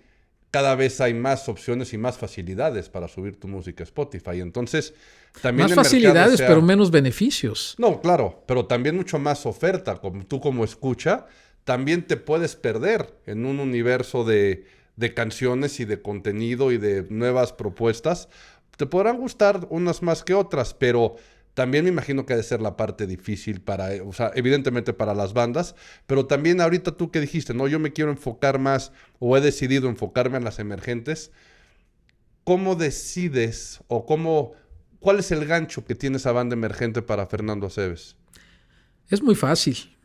cada vez hay más opciones y más facilidades para subir tu música a Spotify. Entonces, también más facilidades, pero menos beneficios. No, claro, pero también mucho más oferta. Como tú como escucha, también te puedes perder en un universo de canciones y de contenido y de nuevas propuestas. Te podrán gustar unas más que otras, pero también me imagino que ha de ser la parte difícil o sea, evidentemente para las bandas, pero también ahorita tú que dijiste, no, yo me quiero enfocar más o he decidido enfocarme en las emergentes. ¿Cómo decides o cuál es el gancho que tiene esa banda emergente para Fernando Aceves? Es muy fácil.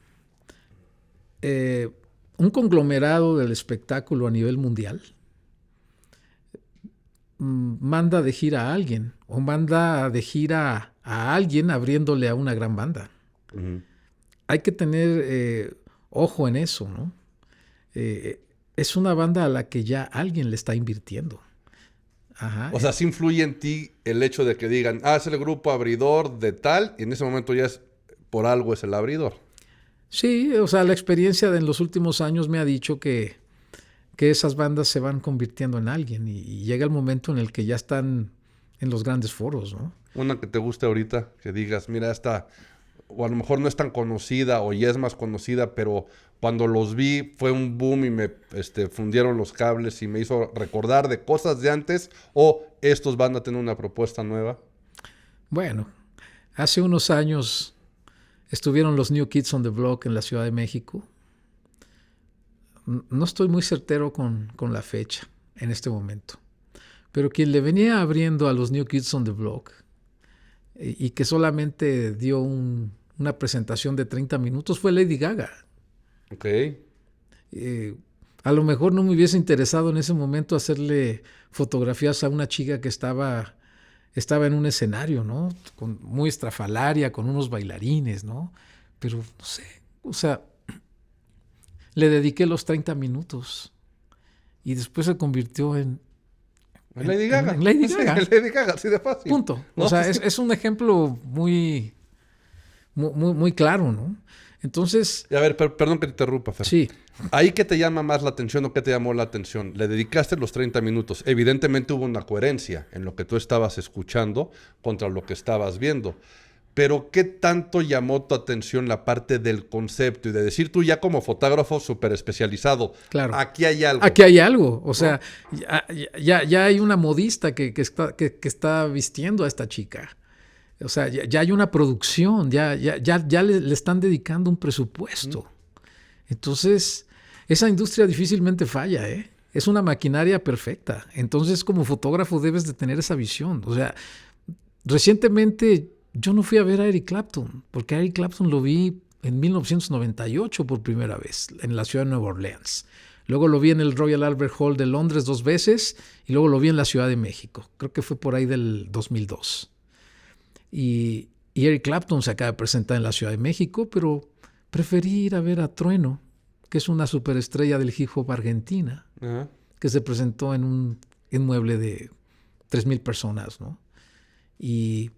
Un conglomerado del espectáculo a nivel mundial manda de gira a alguien o manda de gira a alguien abriéndole a una gran banda. Uh-huh. Hay que tener ojo en eso, ¿no? Es una banda a la que ya alguien le está invirtiendo. Ajá. O sea, sí influye en ti el hecho de que digan, es el grupo abridor de tal, y en ese momento ya por algo es el abridor. Sí, o sea, la experiencia en los últimos años me ha dicho que esas bandas se van convirtiendo en alguien y llega el momento en el que ya están en los grandes foros, ¿no? Una que te guste ahorita, que digas, mira, esta, o a lo mejor no es tan conocida o ya es más conocida, pero cuando los vi fue un boom y me fundieron los cables y me hizo recordar de cosas de antes, o estos van a tener una propuesta nueva. Bueno, hace unos años estuvieron los New Kids on the Block en la Ciudad de México. No estoy muy certero con la fecha en este momento. Pero quien le venía abriendo a los New Kids on the Block y que solamente dio una presentación de 30 minutos fue Lady Gaga. Ok. A lo mejor no me hubiese interesado en ese momento hacerle fotografías a una chica que estaba en un escenario, ¿no? Muy estrafalaria, con unos bailarines, ¿no? Pero no sé, o sea, le dediqué los 30 minutos y después se convirtió en Lady Gaga. En Lady Gaga. Sí, Lady Gaga, así de fácil. Punto. ¿No? O sea, es un ejemplo muy claro, ¿no? Entonces... A ver, perdón que te interrumpa, Fer. Sí. ¿Ahí qué te llama más la atención o qué te llamó la atención? Le dedicaste los 30 minutos. Evidentemente hubo una coherencia en lo que tú estabas escuchando contra lo que estabas viendo. Pero ¿qué tanto llamó tu atención la parte del concepto y de decir tú ya como fotógrafo súper especializado? Claro. Aquí hay algo. Aquí hay algo. O sea, ya hay una modista que está vistiendo a esta chica. O sea, ya hay una producción, ya le están dedicando un presupuesto. Entonces, esa industria difícilmente falla, ¿eh? Es una maquinaria perfecta. Entonces, como fotógrafo debes de tener esa visión. O sea, recientemente yo no fui a ver a Eric Clapton, porque a Eric Clapton lo vi en 1998 por primera vez, en la ciudad de Nueva Orleans. Luego lo vi en el Royal Albert Hall de Londres 2 veces y luego lo vi en la Ciudad de México. Creo que fue por ahí del 2002. Y Eric Clapton se acaba de presentar en la Ciudad de México, pero preferí ir a ver a Trueno, que es una superestrella del hip hop argentina, que se presentó en un inmueble de 3,000 personas, ¿no? Y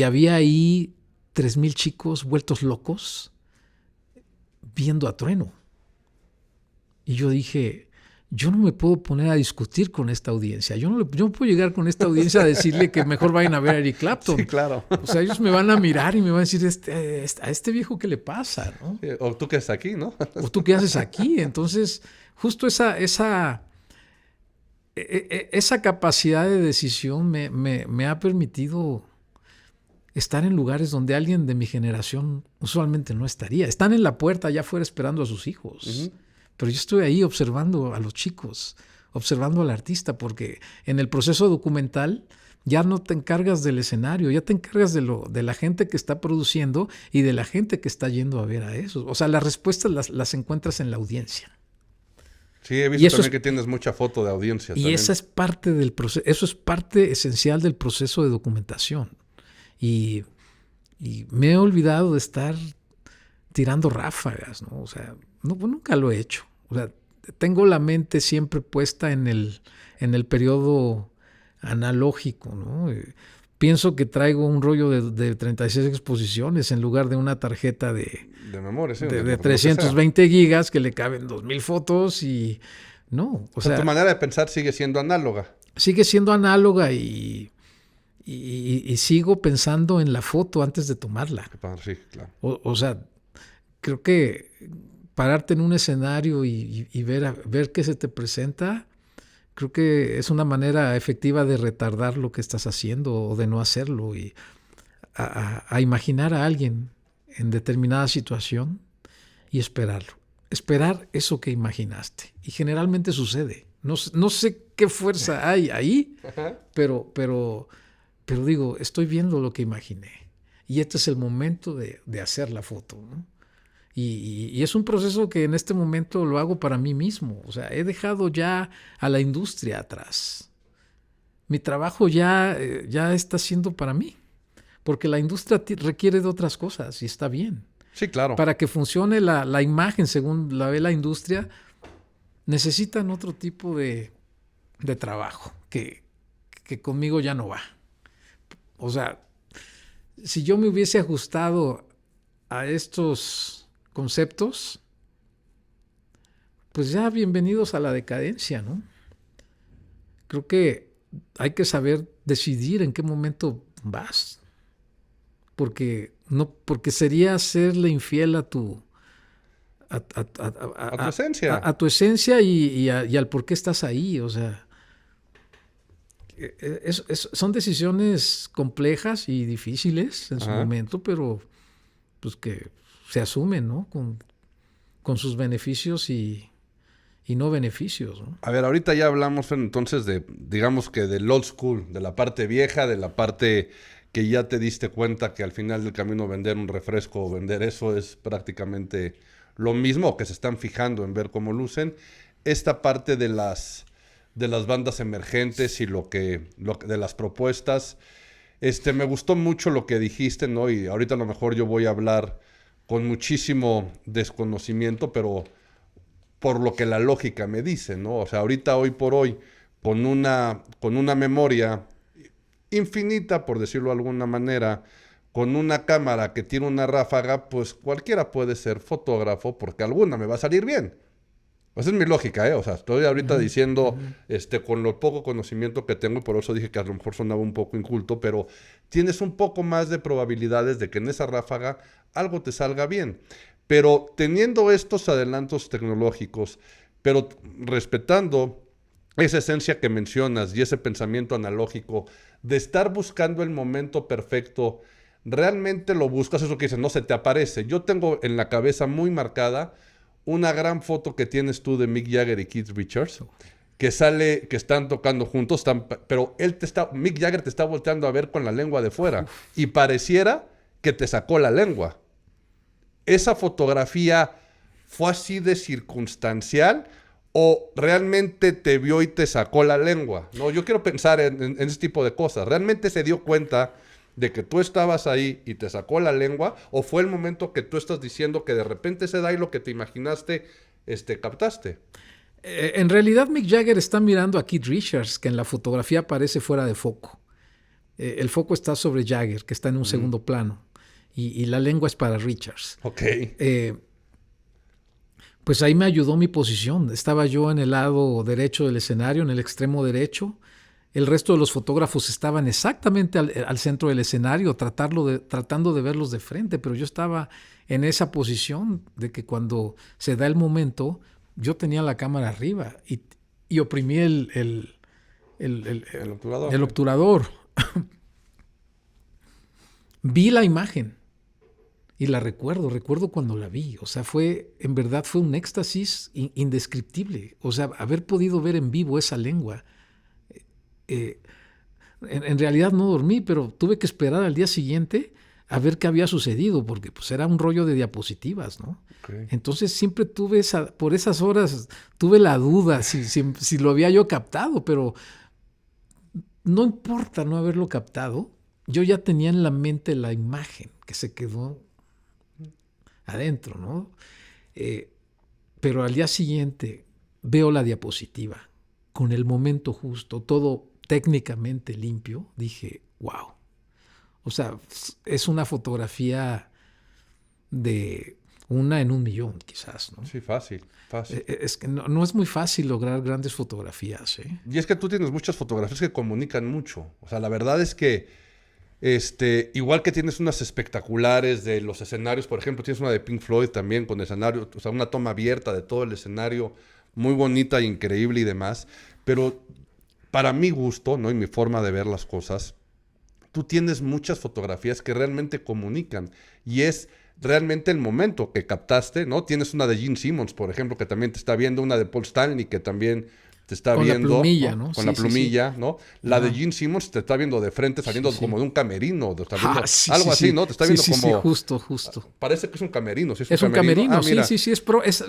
había ahí 3,000 chicos vueltos locos viendo a Trueno. Y yo dije, yo no me puedo poner a discutir con esta audiencia. Yo no puedo llegar con esta audiencia a decirle que mejor vayan a ver a Eric Clapton. Sí, claro. O sea, ellos me van a mirar y me van a decir, a este viejo, ¿qué le pasa? ¿No? O tú qué haces aquí, ¿no? O tú qué haces aquí. Entonces, justo esa capacidad de decisión me ha permitido estar en lugares donde alguien de mi generación usualmente no estaría. Están en la puerta allá afuera esperando a sus hijos. Pero yo estoy ahí observando a los chicos, observando al artista, porque en el proceso documental ya no te encargas del escenario, ya te encargas de la gente que está produciendo y de la gente que está yendo a ver a eso. O sea, las respuestas las encuentras en la audiencia. Sí, he visto también que tienes mucha foto de audiencia. Y también. Esa es parte del proceso, eso es parte esencial del proceso de documentación. Y me he olvidado de estar tirando ráfagas, ¿no? O sea, nunca lo he hecho. O sea, tengo la mente siempre puesta en el periodo analógico, ¿no? Pienso que traigo un rollo de 36 exposiciones en lugar de una tarjeta de memoria, sí, de 320 gigas que le caben 2,000 fotos y no. O sea, tu manera de pensar sigue siendo análoga. Sigue siendo análoga y sigo pensando en la foto antes de tomarla. Sí, claro. O sea, creo que pararte en un escenario y ver qué se te presenta, creo que es una manera efectiva de retardar lo que estás haciendo o de no hacerlo y a imaginar a alguien en determinada situación y esperarlo. Esperar eso que imaginaste. Y generalmente sucede. No sé qué fuerza hay ahí, pero digo, estoy viendo lo que imaginé. Y este es el momento de hacer la foto, ¿no? Y es un proceso que en este momento lo hago para mí mismo. O sea, he dejado ya a la industria atrás. Mi trabajo ya está siendo para mí. Porque la industria requiere de otras cosas y está bien. Sí, claro. Para que funcione la imagen según la ve la industria, necesitan otro tipo de trabajo que conmigo ya no va. O sea, si yo me hubiese ajustado a estos conceptos, pues ya bienvenidos a la decadencia, ¿no? Creo que hay que saber decidir en qué momento vas, porque sería serle infiel a tu esencia, a tu esencia y al por qué estás ahí. O sea, son decisiones complejas y difíciles en su momento, pero pues que se asumen, ¿no? Con sus beneficios y no beneficios, ¿no? A ver, ahorita ya hablamos entonces digamos que del old school, de la parte vieja, de la parte que ya te diste cuenta que al final del camino vender un refresco o vender eso es prácticamente lo mismo, que se están fijando en ver cómo lucen. Esta parte de las bandas emergentes y de las propuestas, me gustó mucho lo que dijiste, ¿no? Y ahorita a lo mejor yo voy a hablar con muchísimo desconocimiento, pero por lo que la lógica me dice, ¿no? O sea, ahorita, hoy por hoy, con una memoria infinita, por decirlo de alguna manera, con una cámara que tiene una ráfaga, pues cualquiera puede ser fotógrafo porque alguna me va a salir bien. Esa es mi lógica, ¿eh? O sea, estoy ahorita diciendo, con lo poco conocimiento que tengo, y por eso dije que a lo mejor sonaba un poco inculto, pero tienes un poco más de probabilidades de que en esa ráfaga algo te salga bien. Pero teniendo estos adelantos tecnológicos, pero respetando esa esencia que mencionas y ese pensamiento analógico de estar buscando el momento perfecto, realmente lo buscas, eso que dicen, no se te aparece. Yo tengo en la cabeza muy marcada una gran foto que tienes tú de Mick Jagger y Keith Richards, que sale, que están tocando juntos, pero Mick Jagger te está volteando a ver con la lengua de fuera y pareciera que te sacó la lengua. ¿Esa fotografía fue así de circunstancial o realmente te vio y te sacó la lengua? No, yo quiero pensar en ese tipo de cosas. ¿Realmente se dio cuenta de que tú estabas ahí y te sacó la lengua? ¿O fue el momento que tú estás diciendo que de repente se da y lo que te imaginaste, captaste? En realidad Mick Jagger está mirando a Keith Richards, que en la fotografía aparece fuera de foco. El foco está sobre Jagger, que está en un segundo plano. Y la lengua es para Richards. Ok. Pues ahí me ayudó mi posición. Estaba yo en el lado derecho del escenario, en el extremo derecho. El resto de los fotógrafos estaban exactamente al centro del escenario, tratando de verlos de frente, pero yo estaba en esa posición de que cuando se da el momento, yo tenía la cámara arriba y oprimí el obturador. obturador. Vi la imagen y la recuerdo cuando la vi. O sea, en verdad fue un éxtasis indescriptible. O sea, haber podido ver en vivo esa lengua. En realidad no dormí, pero tuve que esperar al día siguiente a ver qué había sucedido, porque pues era un rollo de diapositivas, ¿no? Okay. Entonces siempre por esas horas tuve la duda si lo había yo captado, pero no importa no haberlo captado, yo ya tenía en la mente la imagen que se quedó adentro, ¿no? Pero al día siguiente veo la diapositiva con el momento justo, todo técnicamente limpio, dije, wow. O sea, es una fotografía de una en 1,000,000, quizás, ¿no? Sí, fácil. Es que no es muy fácil lograr grandes fotografías, ¿eh? Y es que tú tienes muchas fotografías que comunican mucho. O sea, la verdad es que igual que tienes unas espectaculares de los escenarios, por ejemplo, tienes una de Pink Floyd también con escenario, o sea, una toma abierta de todo el escenario, muy bonita, increíble y demás. Pero para mi gusto, ¿no? Y mi forma de ver las cosas, tú tienes muchas fotografías que realmente comunican y es realmente el momento que captaste, ¿no? Tienes una de Gene Simmons, por ejemplo, que también te está viendo, una de Paul Stanley que también te está con viendo, la plumilla, ¿no? Con Sí, la plumilla, sí. ¿no? La de Gene Simmons te está viendo de frente, saliendo como de un camerino, te está viendo algo así, ¿no? Te está viendo como... Sí, justo. Parece que es un camerino, ¿sí es un camerino, mira, sí, es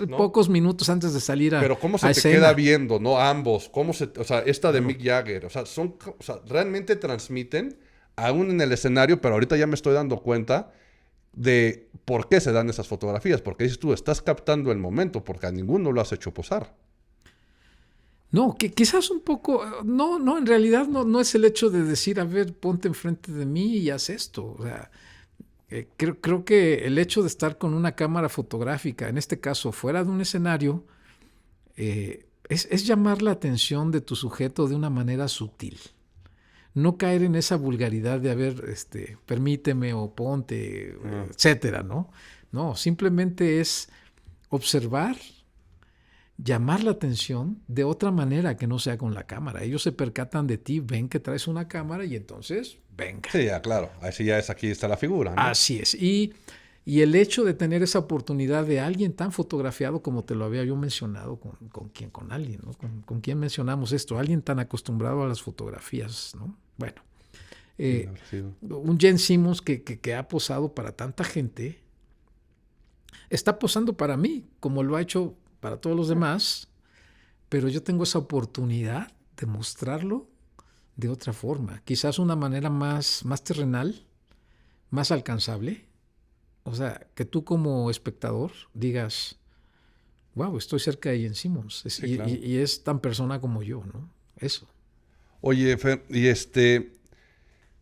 ¿no? Pocos minutos antes de salir a pero cómo se te escena. queda viendo, ¿no? Ambos, o sea, esta de Mick Jagger, o sea, realmente transmiten, aún en el escenario, pero ahorita ya me estoy dando cuenta de por qué se dan esas fotografías, porque dices tú, estás captando el momento, porque a ninguno lo has hecho posar. No, que quizás un poco, no, en realidad no es el hecho de decir, a ver, ponte enfrente de mí y haz esto. O sea, creo que el hecho de estar con una cámara fotográfica, en este caso fuera de un escenario, es llamar la atención de tu sujeto de una manera sutil. No caer en esa vulgaridad de, a ver, permíteme o ponte, etcétera, ¿no? No, simplemente es observar, llamar la atención de otra manera que no sea con la cámara. Ellos se percatan de ti, ven que traes una cámara y entonces, venga. Sí, ya, claro. Así ya es, aquí está la figura, ¿no? Así es. Y el hecho de tener esa oportunidad de alguien tan fotografiado como te lo había yo mencionado, con alguien, ¿no? ¿Con quién mencionamos esto? Alguien tan acostumbrado a las fotografías, ¿no? Bueno, un Gene Simmons que ha posado para tanta gente, está posando para mí, como lo ha hecho para todos los demás, pero yo tengo esa oportunidad de mostrarlo de otra forma, quizás una manera más terrenal, más alcanzable. O sea, que tú como espectador digas, wow, estoy cerca de Gene Simmons, Sí, claro. y es tan persona como yo, ¿no? Eso. Oye, Fer, y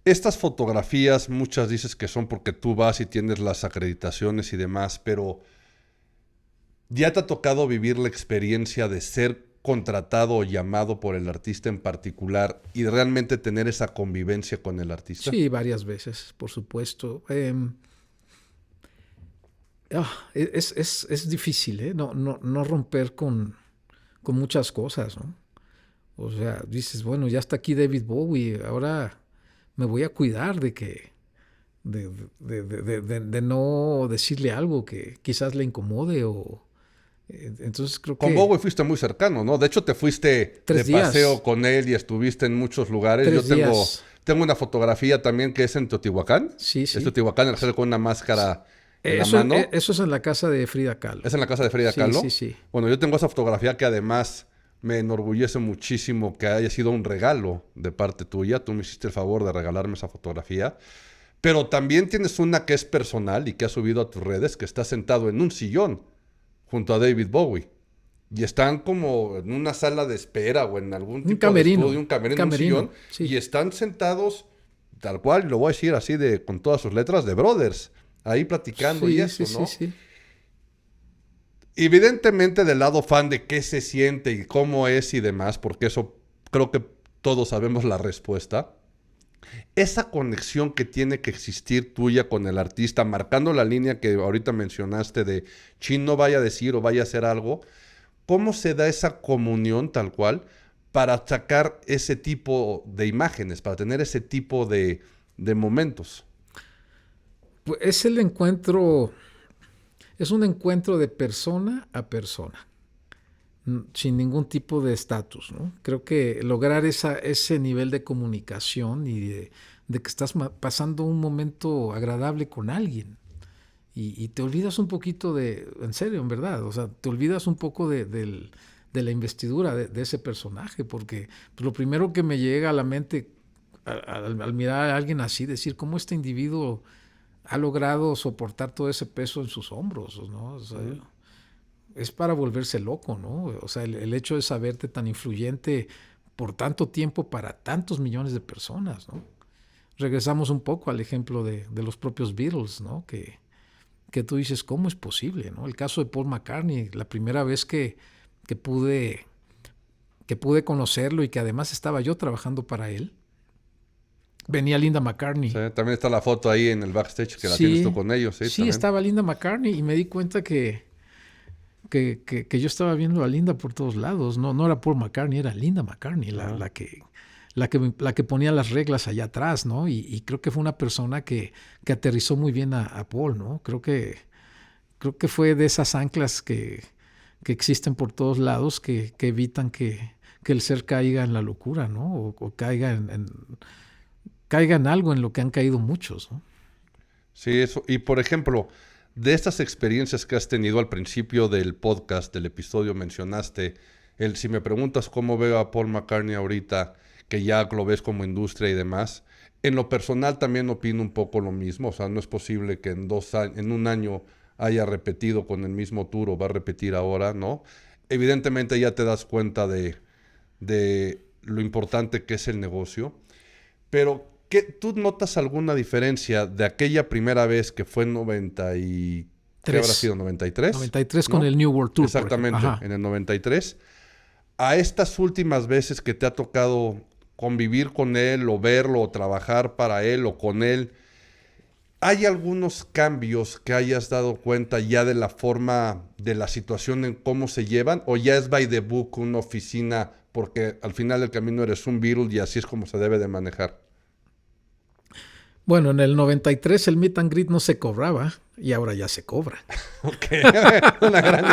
estas fotografías, muchas dices que son porque tú vas y tienes las acreditaciones y demás, pero ¿ya te ha tocado vivir la experiencia de ser contratado o llamado por el artista en particular y realmente tener esa convivencia con el artista? Sí, varias veces, por supuesto. Es difícil, ¿eh? No romper con muchas cosas, ¿no? O sea, dices, bueno, ya está aquí David Bowie, ahora me voy a cuidar de no decirle algo que quizás le incomode o Entonces creo Con que... Bowie fuiste muy cercano, ¿no? De hecho, te fuiste 3 de días. paseo con él y estuviste en muchos lugares. 3 Yo días. tengo una fotografía también que es en Teotihuacán. Sí, Es sí. Teotihuacán, el hacer con una máscara en la mano. Eso es en la casa de Frida Kahlo. Es en la casa de Frida Sí, Kahlo. sí, sí. Bueno, yo tengo esa fotografía que además me enorgullece muchísimo que haya sido un regalo de parte tuya. Tú me hiciste el favor de regalarme esa fotografía. Pero también tienes una que es personal y que has subido a tus redes, que está sentado en un sillón junto a David Bowie. Y están como en una sala de espera o en algún Un tipo de camerino. estudio, un camerino, un Camerino, sillón, y sí. están sentados, tal cual, lo voy a decir así con todas sus letras, de brothers, ahí platicando y Sí, sí, eso, sí, ¿no? sí. Evidentemente del lado fan de qué se siente y cómo es y demás, porque eso creo que todos sabemos la respuesta. Esa conexión que tiene que existir tuya con el artista, marcando la línea que ahorita mencionaste de Chin no vaya a decir o vaya a hacer algo, ¿cómo se da esa comunión tal cual para sacar ese tipo de imágenes, para tener ese tipo de momentos? Pues es el encuentro, es un encuentro de persona a persona, sin ningún tipo de estatus, ¿no? Creo que lograr ese nivel de comunicación y de que estás pasando un momento agradable con alguien. Y te olvidas un poquito en serio, en verdad, o sea, te olvidas un poco de la investidura de ese personaje, porque pues, lo primero que me llega a la mente al mirar a alguien así, decir cómo este individuo ha logrado soportar todo ese peso en sus hombros, ¿no? O sea, es para volverse loco, ¿no? O sea, el hecho de saberte tan influyente por tanto tiempo para tantos millones de personas, ¿no? Regresamos un poco al ejemplo de los propios Beatles, ¿no? Que tú dices, ¿cómo es posible? ¿No? El caso de Paul McCartney, la primera vez que pude conocerlo y que además estaba yo trabajando para él, venía Linda Sí, McCartney. también está la foto ahí en el backstage que la tienes tú Sí, con ellos, sí, sí, también. estaba Linda McCartney y me di cuenta que yo estaba viendo a Linda por todos lados. No, no era Paul McCartney, era Linda McCartney la que ponía las reglas allá atrás, ¿no? Y creo que fue una persona que aterrizó muy bien a Paul, ¿no? Creo que fue de esas anclas que existen por todos lados que evitan que el ser caiga en la locura, ¿no? O caiga en algo en lo que han caído muchos, ¿no? Sí, eso. Y por ejemplo, de estas experiencias que has tenido al principio del podcast, del episodio, mencionaste si me preguntas cómo veo a Paul McCartney ahorita, que ya lo ves como industria y demás, en lo personal también opino un poco lo mismo. O sea, no es posible que en un año haya repetido con el mismo tour o va a repetir ahora, ¿no? Evidentemente ya te das cuenta de lo importante que es el negocio. Pero, ¿tú notas alguna diferencia de aquella primera vez que fue en 90 y... ¿Qué habrá sido? 93, 93 con ¿no? el New World Tour, por ejemplo. Exactamente, Ajá. en el 93. A estas últimas veces que te ha tocado convivir con él o verlo o trabajar para él o con él, ¿hay algunos cambios que hayas dado cuenta ya de la forma, de la situación en cómo se llevan? ¿O ya es by the book una oficina porque al final del camino eres un Beatle y así es como se debe de manejar? Bueno, en el 93 el meet and greet no se cobraba y ahora ya se cobra. Ok, una gran...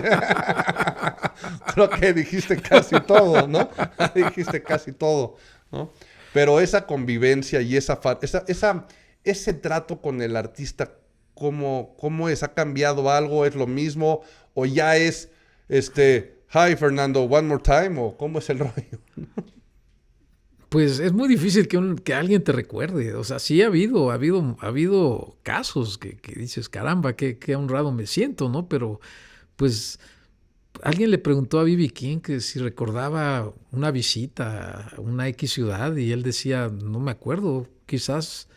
Creo que dijiste casi todo, ¿no? Dijiste casi todo, ¿no? Pero esa convivencia y ese trato con el artista, ¿cómo es? ¿Ha cambiado algo? ¿Es lo mismo? ¿O ya es, hi Fernando, one more time? ¿O cómo es el rollo? Pues es muy difícil que alguien te recuerde. O sea, sí ha habido casos que dices, caramba, qué honrado me siento, ¿no? Pero, pues, alguien le preguntó a B.B. King que si recordaba una visita a una X ciudad y él decía, no me acuerdo, quizás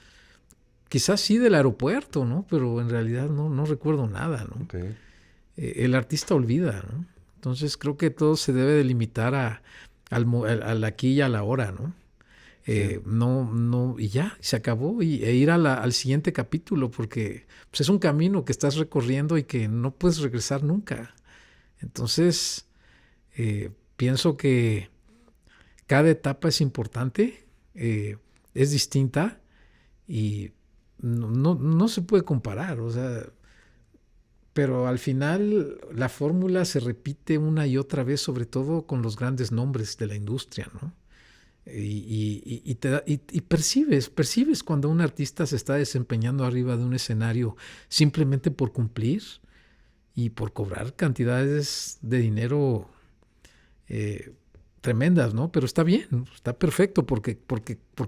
sí del aeropuerto, ¿no? Pero en realidad no recuerdo nada, ¿no? Okay. El artista olvida, ¿no? Entonces creo que todo se debe de limitar al aquí y a la hora, ¿no? Sí. No, y ya, se acabó, e ir al siguiente capítulo, porque pues, es un camino que estás recorriendo y que no puedes regresar nunca. Entonces, pienso que cada etapa es importante, es distinta y no se puede comparar. O sea, pero al final la fórmula se repite una y otra vez, sobre todo con los grandes nombres de la industria, ¿no? Y percibes cuando un artista se está desempeñando arriba de un escenario simplemente por cumplir y por cobrar cantidades de dinero tremendas, ¿no? Pero está bien, está perfecto porque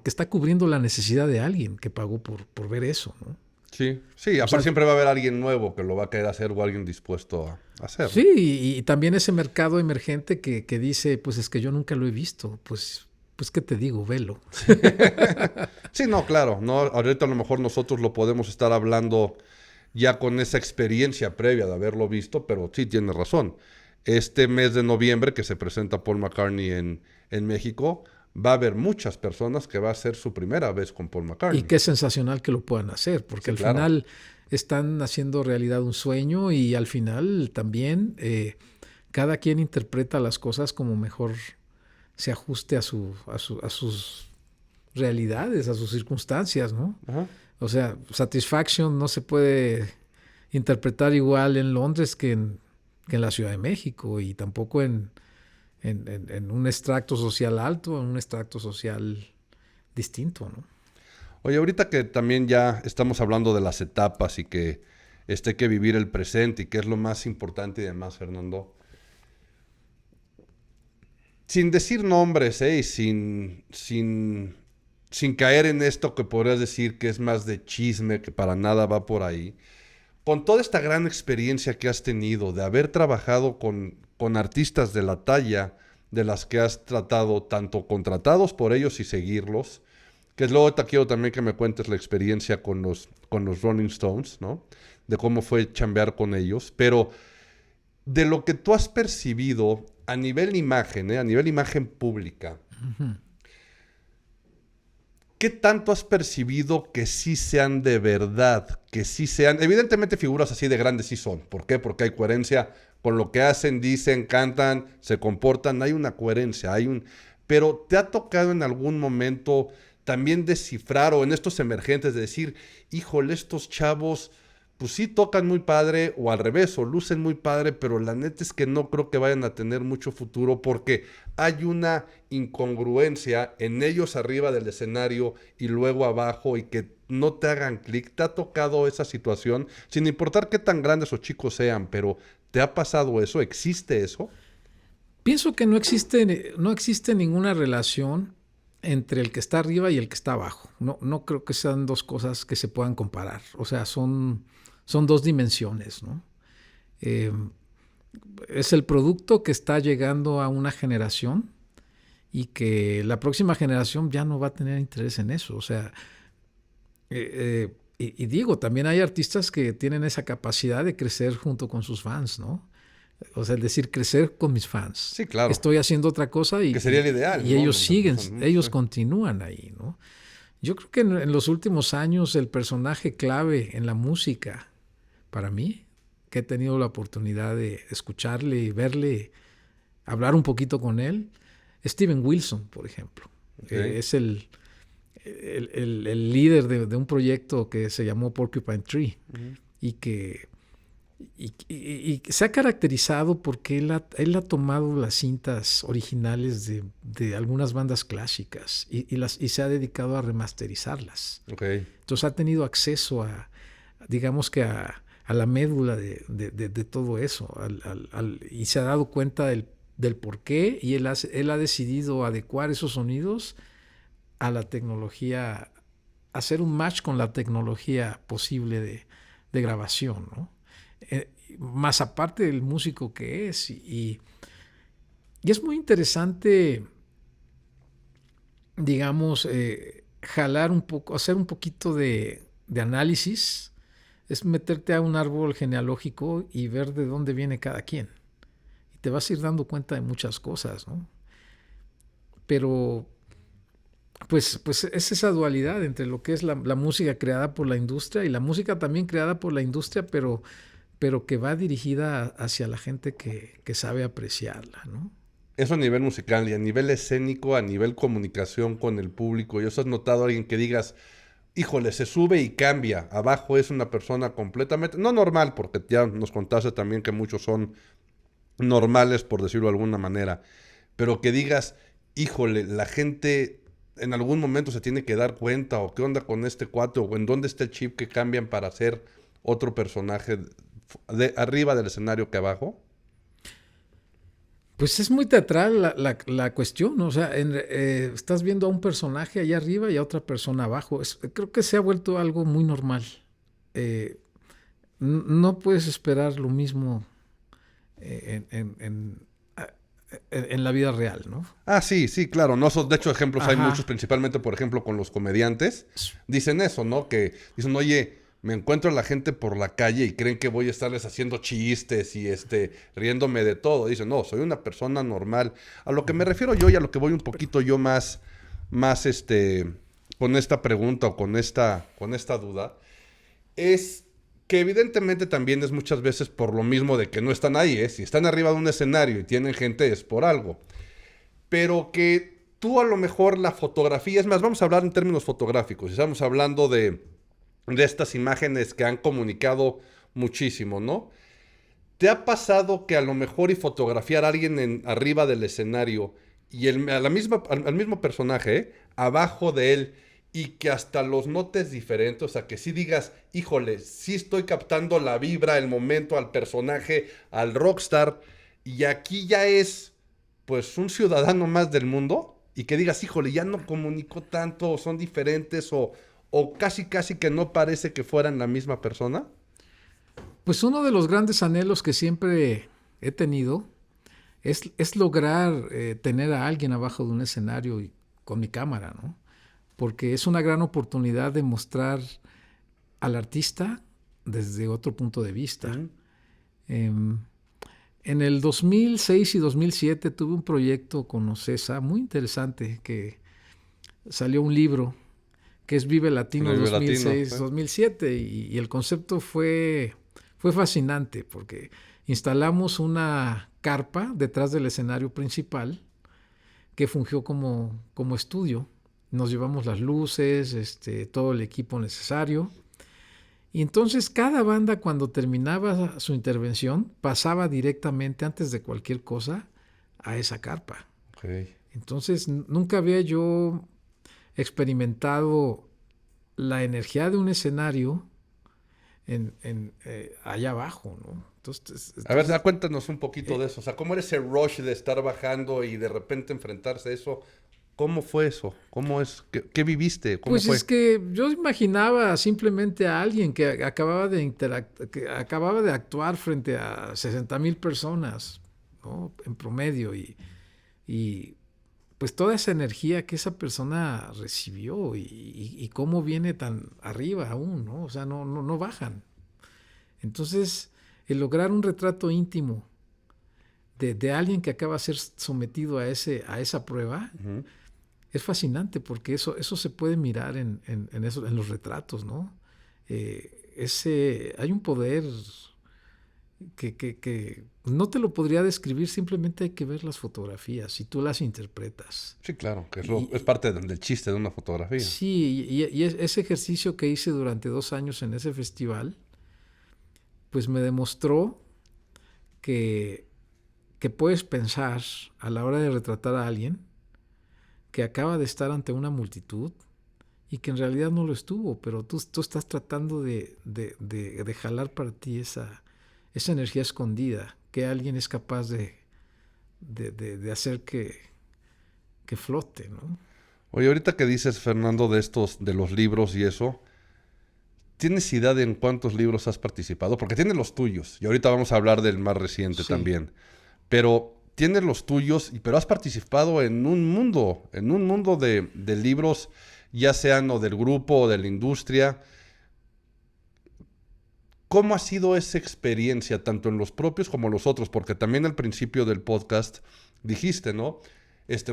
está cubriendo la necesidad de alguien que pagó por ver eso, ¿no? Sí, sí, aparte siempre va a haber alguien nuevo que lo va a querer hacer o alguien dispuesto a hacerlo. Sí, y también ese mercado emergente que dice, pues es que yo nunca lo he visto, pues ¿qué te digo? Velo. Sí, no, claro, no, ahorita a lo mejor nosotros lo podemos estar hablando ya con esa experiencia previa de haberlo visto, pero sí tienes razón. Este mes de noviembre que se presenta Paul McCartney en México, va a haber muchas personas que va a ser su primera vez con Paul McCartney. Y qué sensacional que lo puedan hacer, porque Sí, al claro. final están haciendo realidad un sueño y al final también cada quien interpreta las cosas como mejor se ajuste a sus realidades, a sus circunstancias, ¿no? Ajá. O sea, Satisfaction no se puede interpretar igual en Londres que en la Ciudad de México y tampoco en un extracto social alto, en un extracto social distinto, ¿no? Oye, ahorita que también ya estamos hablando de las etapas y que hay que vivir el presente y que es lo más importante y demás, Fernando. Sin decir nombres, y sin caer en esto que podrías decir que es más de chisme, que para nada va por ahí. Con toda esta gran experiencia que has tenido de haber trabajado con artistas de la talla de las que has tratado, tanto contratados por ellos y seguirlos, que luego te quiero también que me cuentes la experiencia con los Rolling Stones, ¿no? De cómo fue chambear con ellos, pero de lo que tú has percibido a nivel imagen, a nivel imagen pública, ¿qué tanto has percibido que sí sean de verdad? Que sí sean... Evidentemente figuras así de grandes sí son. ¿Por qué? Porque hay coherencia con lo que hacen, dicen, cantan, se comportan. Hay una coherencia, Pero ¿te ha tocado en algún momento también descifrar o en estos emergentes de decir, híjole, estos chavos... pues sí tocan muy padre o al revés, o lucen muy padre, pero la neta es que no creo que vayan a tener mucho futuro porque hay una incongruencia en ellos arriba del escenario y luego abajo y que no te hagan clic? ¿Te ha tocado esa situación? Sin importar qué tan grandes o chicos sean, pero ¿te ha pasado eso? ¿Existe eso? Pienso que no existe ninguna relación entre el que está arriba y el que está abajo. No creo que sean dos cosas que se puedan comparar. O sea, son dos dimensiones, ¿no? Es el producto que está llegando a una generación y que la próxima generación ya no va a tener interés en eso. O sea, y digo, también hay artistas que tienen esa capacidad de crecer junto con sus fans, ¿no? O sea, es decir, crecer con mis fans. Sí, claro. Estoy haciendo otra cosa y, que sería el ideal, y ¿no? ellos siguen, ellos sí. continúan ahí, ¿no? Yo creo que en los últimos años el personaje clave en la música, para mí, que he tenido la oportunidad de escucharle y verle, hablar un poquito con él, es Steven Wilson, por ejemplo. Okay. Es el líder de un proyecto que se llamó Porcupine Tree y que se ha caracterizado porque él ha tomado las cintas originales de algunas bandas clásicas y se ha dedicado a remasterizarlas. Okay. Entonces ha tenido acceso a, digamos que a la médula de todo eso y se ha dado cuenta del por qué y él ha decidido adecuar esos sonidos a la tecnología, hacer un match con la tecnología posible de grabación, ¿no? Más aparte del músico que es y es muy interesante, digamos, jalar un poco, hacer un poquito de análisis, es meterte a un árbol genealógico y ver de dónde viene cada quien y te vas a ir dando cuenta de muchas cosas, ¿no? Pero pues es esa dualidad entre lo que es la música creada por la industria y la música también creada por la industria, pero que va dirigida hacia la gente que sabe apreciarla, ¿no? Eso a nivel musical y a nivel escénico, a nivel comunicación con el público. ¿Y eso has notado a alguien que digas, híjole, se sube y cambia. Abajo es una persona completamente, no normal, porque ya nos contaste también que muchos son normales, por decirlo de alguna manera, pero que digas, híjole, la gente en algún momento se tiene que dar cuenta, o qué onda con este cuate, o en dónde está el chip que cambian para ser otro personaje de arriba del escenario que abajo. Pues es muy teatral la cuestión, ¿no? O sea, estás viendo a un personaje allá arriba y a otra persona abajo. Creo que se ha vuelto algo muy normal. Eh, no puedes esperar lo mismo en la vida real, ¿no? Ah, sí, sí, claro. No, de hecho, ejemplos hay muchos, Ajá. principalmente, por ejemplo, con los comediantes. Dicen eso, ¿no? Que dicen, oye, me encuentro a la gente por la calle y creen que voy a estarles haciendo chistes y riéndome de todo. Dicen, no, soy una persona normal. A lo que me refiero yo y a lo que voy un poquito yo más, con esta pregunta o con esta duda, es que evidentemente también es muchas veces por lo mismo de que no están ahí, ¿eh? Si están arriba de un escenario y tienen gente es por algo. Pero que tú a lo mejor la fotografía, es más, vamos a hablar en términos fotográficos, estamos hablando de estas imágenes que han comunicado muchísimo, ¿no? ¿Te ha pasado que a lo mejor y fotografiar a alguien arriba del escenario y al mismo personaje, abajo de él, y que hasta los notes diferentes, o sea, que sí digas, híjole, sí estoy captando la vibra, el momento, al personaje, al rockstar, y aquí ya es, pues, un ciudadano más del mundo, y que digas, híjole, ya no comunicó tanto, o son diferentes, o casi que no parece que fueran la misma persona? Pues uno de los grandes anhelos que siempre he tenido es lograr tener a alguien abajo de un escenario y con mi cámara, ¿no? Porque es una gran oportunidad de mostrar al artista desde otro punto de vista. Mm. En el 2006 y 2007 tuve un proyecto con Ocesa muy interesante, que salió un libro que es Vive Latino Vive Latino, sí. 2006-2007, y el concepto fue fascinante porque instalamos una carpa detrás del escenario principal que fungió como estudio. Nos llevamos las luces, todo el equipo necesario. Y entonces cada banda, cuando terminaba su intervención, pasaba directamente, antes de cualquier cosa, a esa carpa. Okay. Entonces nunca había yo experimentado la energía de un escenario allá abajo, ¿no? A ver, cuéntanos un poquito de eso. O sea, ¿cómo era ese rush de estar bajando y de repente enfrentarse a eso? ¿Cómo fue eso? ¿Cómo es? ¿Qué viviste? ¿Cómo Pues es fue? que yo imaginaba simplemente a alguien que que acababa de actuar frente a 60,000 personas, ¿no? En promedio, y pues toda esa energía que esa persona recibió, y cómo viene tan arriba aún, ¿no? O sea, no bajan. Entonces, el lograr un retrato íntimo de alguien que acaba de ser sometido a esa prueba Ujú. es fascinante, porque eso se puede mirar en los retratos, ¿no? Hay un poder que no te lo podría describir, simplemente hay que ver las fotografías y tú las interpretas. Sí, claro, que es Y, parte del chiste de una fotografía. sí, y ese ejercicio que hice durante 2 años en ese festival, pues me demostró que, que puedes pensar a la hora de retratar a alguien que acaba de estar ante una multitud y que en realidad no lo estuvo, pero tú estás tratando de jalar para ti esa energía escondida que alguien es capaz de hacer que flote, ¿no? Oye, ahorita que dices, Fernando, de los libros y eso, ¿tienes idea de en cuántos libros has participado? Porque tienes los tuyos, y ahorita vamos a hablar del más reciente Sí. también. Pero tienes los tuyos, pero has participado en un mundo de libros, ya sean o del grupo o de la industria. ¿Cómo ha sido esa experiencia, tanto en los propios como en los otros? Porque también al principio del podcast dijiste, ¿no?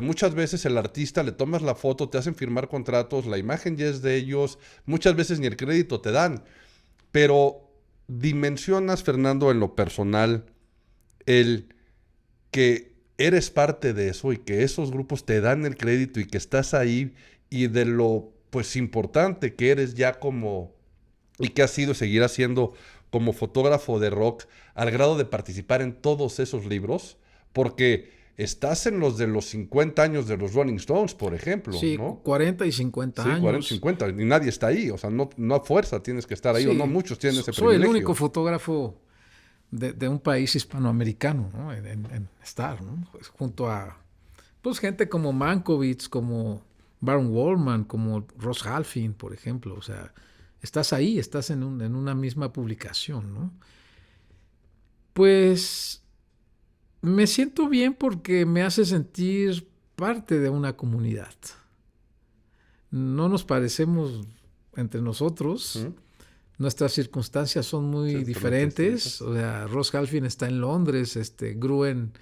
Muchas veces el artista le tomas la foto, te hacen firmar contratos, la imagen ya es de ellos, muchas veces ni el crédito te dan. Pero dimensionas, Fernando, en lo personal, el que eres parte de eso y que esos grupos te dan el crédito y que estás ahí y de lo pues importante que eres ya como, y que has sido y seguirás siendo como fotógrafo de rock, al grado de participar en todos esos libros, porque estás en los de los 50 años de los Rolling Stones, por ejemplo, Sí, ¿no? 40 y 50 Sí, 40, años. 50, y nadie está ahí, o sea, no a fuerza tienes que estar ahí, o no Sí, muchos tienen ese soy el único privilegio. fotógrafo de un país hispanoamericano, ¿no? En estar, ¿no? Pues junto a pues gente como Mankiewicz, como Baron Wallman, como Ross Halfin, por ejemplo. O sea, estás ahí, estás en una misma publicación, ¿no? Pues me siento bien porque me hace sentir parte de una comunidad. No nos parecemos entre nosotros. ¿Mm? Nuestras circunstancias son Sí, muy totalmente diferentes. distintas. O sea, Ross Halfin está en Londres, Gruen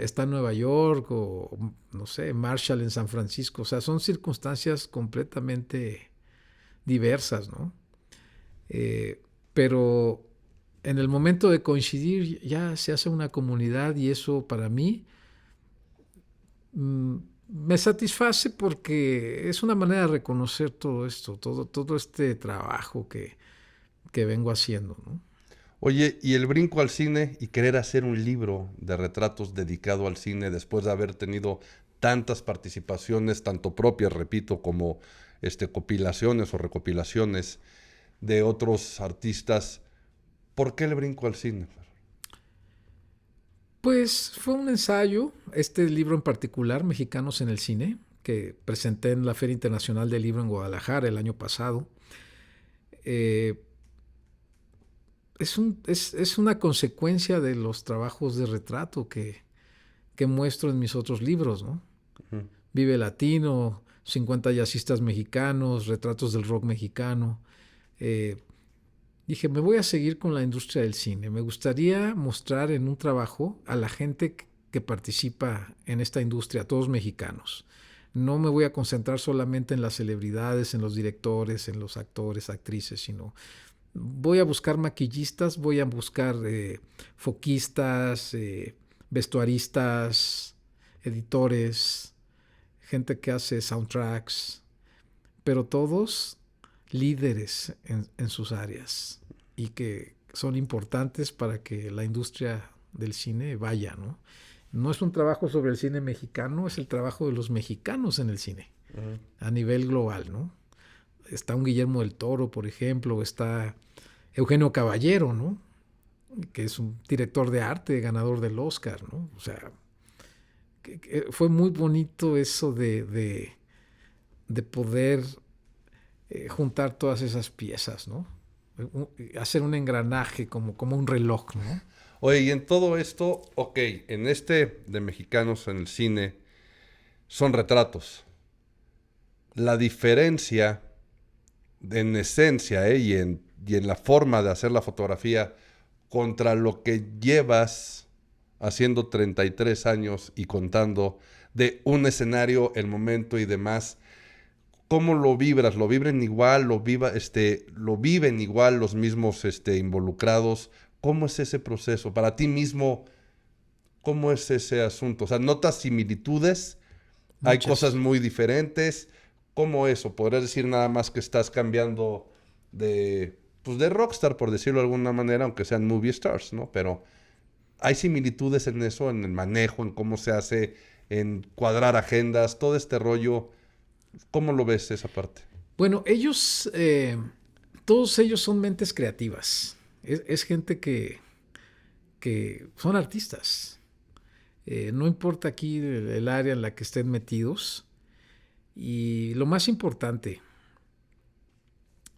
está en Nueva York, o no sé, Marshall en San Francisco. O sea, son circunstancias completamente diversas, ¿no? Pero en el momento de coincidir ya se hace una comunidad y eso para mí mm, me satisface porque es una manera de reconocer todo esto, todo este trabajo que vengo haciendo, ¿no? Oye, y el brinco al cine y querer hacer un libro de retratos dedicado al cine después de haber tenido tantas participaciones, tanto propias, repito, como compilaciones o recopilaciones de otros artistas, ¿por qué el brinco al cine? Pues fue un ensayo, este libro en particular, Mexicanos en el Cine, que presenté en la Feria Internacional del Libro en Guadalajara el año pasado. Eh, es una consecuencia de los trabajos de retrato que muestro en mis otros libros, ¿no? Ujú. Vive Latino, 50 jazzistas mexicanos, retratos del rock mexicano. Eh, Dije, me voy a seguir con la industria del cine. Me gustaría mostrar en un trabajo a la gente que participa en esta industria, a todos mexicanos. No me voy a concentrar solamente en las celebridades, en los directores, en los actores, actrices, sino voy a buscar maquillistas, voy a buscar foquistas, vestuaristas, editores, gente que hace soundtracks, pero todos líderes en sus áreas y que son importantes para que la industria del cine vaya, ¿no? No es un trabajo sobre el cine mexicano, es el trabajo de los mexicanos en el cine, Ujú. a nivel global, ¿no? Está un Guillermo del Toro, por ejemplo, está Eugenio Caballero, ¿no? Que es un director de arte, ganador del Oscar, ¿no? O sea, que fue muy bonito eso de poder juntar todas esas piezas, ¿no? Hacer un engranaje como un reloj, ¿no? Oye, y en todo esto, ok, en este de mexicanos en el cine son retratos. La diferencia en esencia, y en la forma de hacer la fotografía contra lo que llevas haciendo 33 años y contando de un escenario, el momento y demás. ¿Cómo lo vibras? ¿Lo vibran igual? ¿Lo viven igual los mismos involucrados? ¿Cómo es ese proceso? Para ti mismo, ¿cómo es ese asunto? O sea, ¿notas similitudes? ¿Hay cosas Muchas. muy diferentes? ¿Cómo eso? ¿Podrías decir nada más que estás cambiando de, pues de rockstar, por decirlo de alguna manera, aunque sean movie stars, ¿no? Pero hay similitudes en eso, en el manejo, en cómo se hace, en cuadrar agendas, todo este rollo. ¿Cómo lo ves esa parte? Bueno, todos ellos son mentes creativas. Es gente que son artistas. No importa aquí el área en la que estén metidos. Y lo más importante,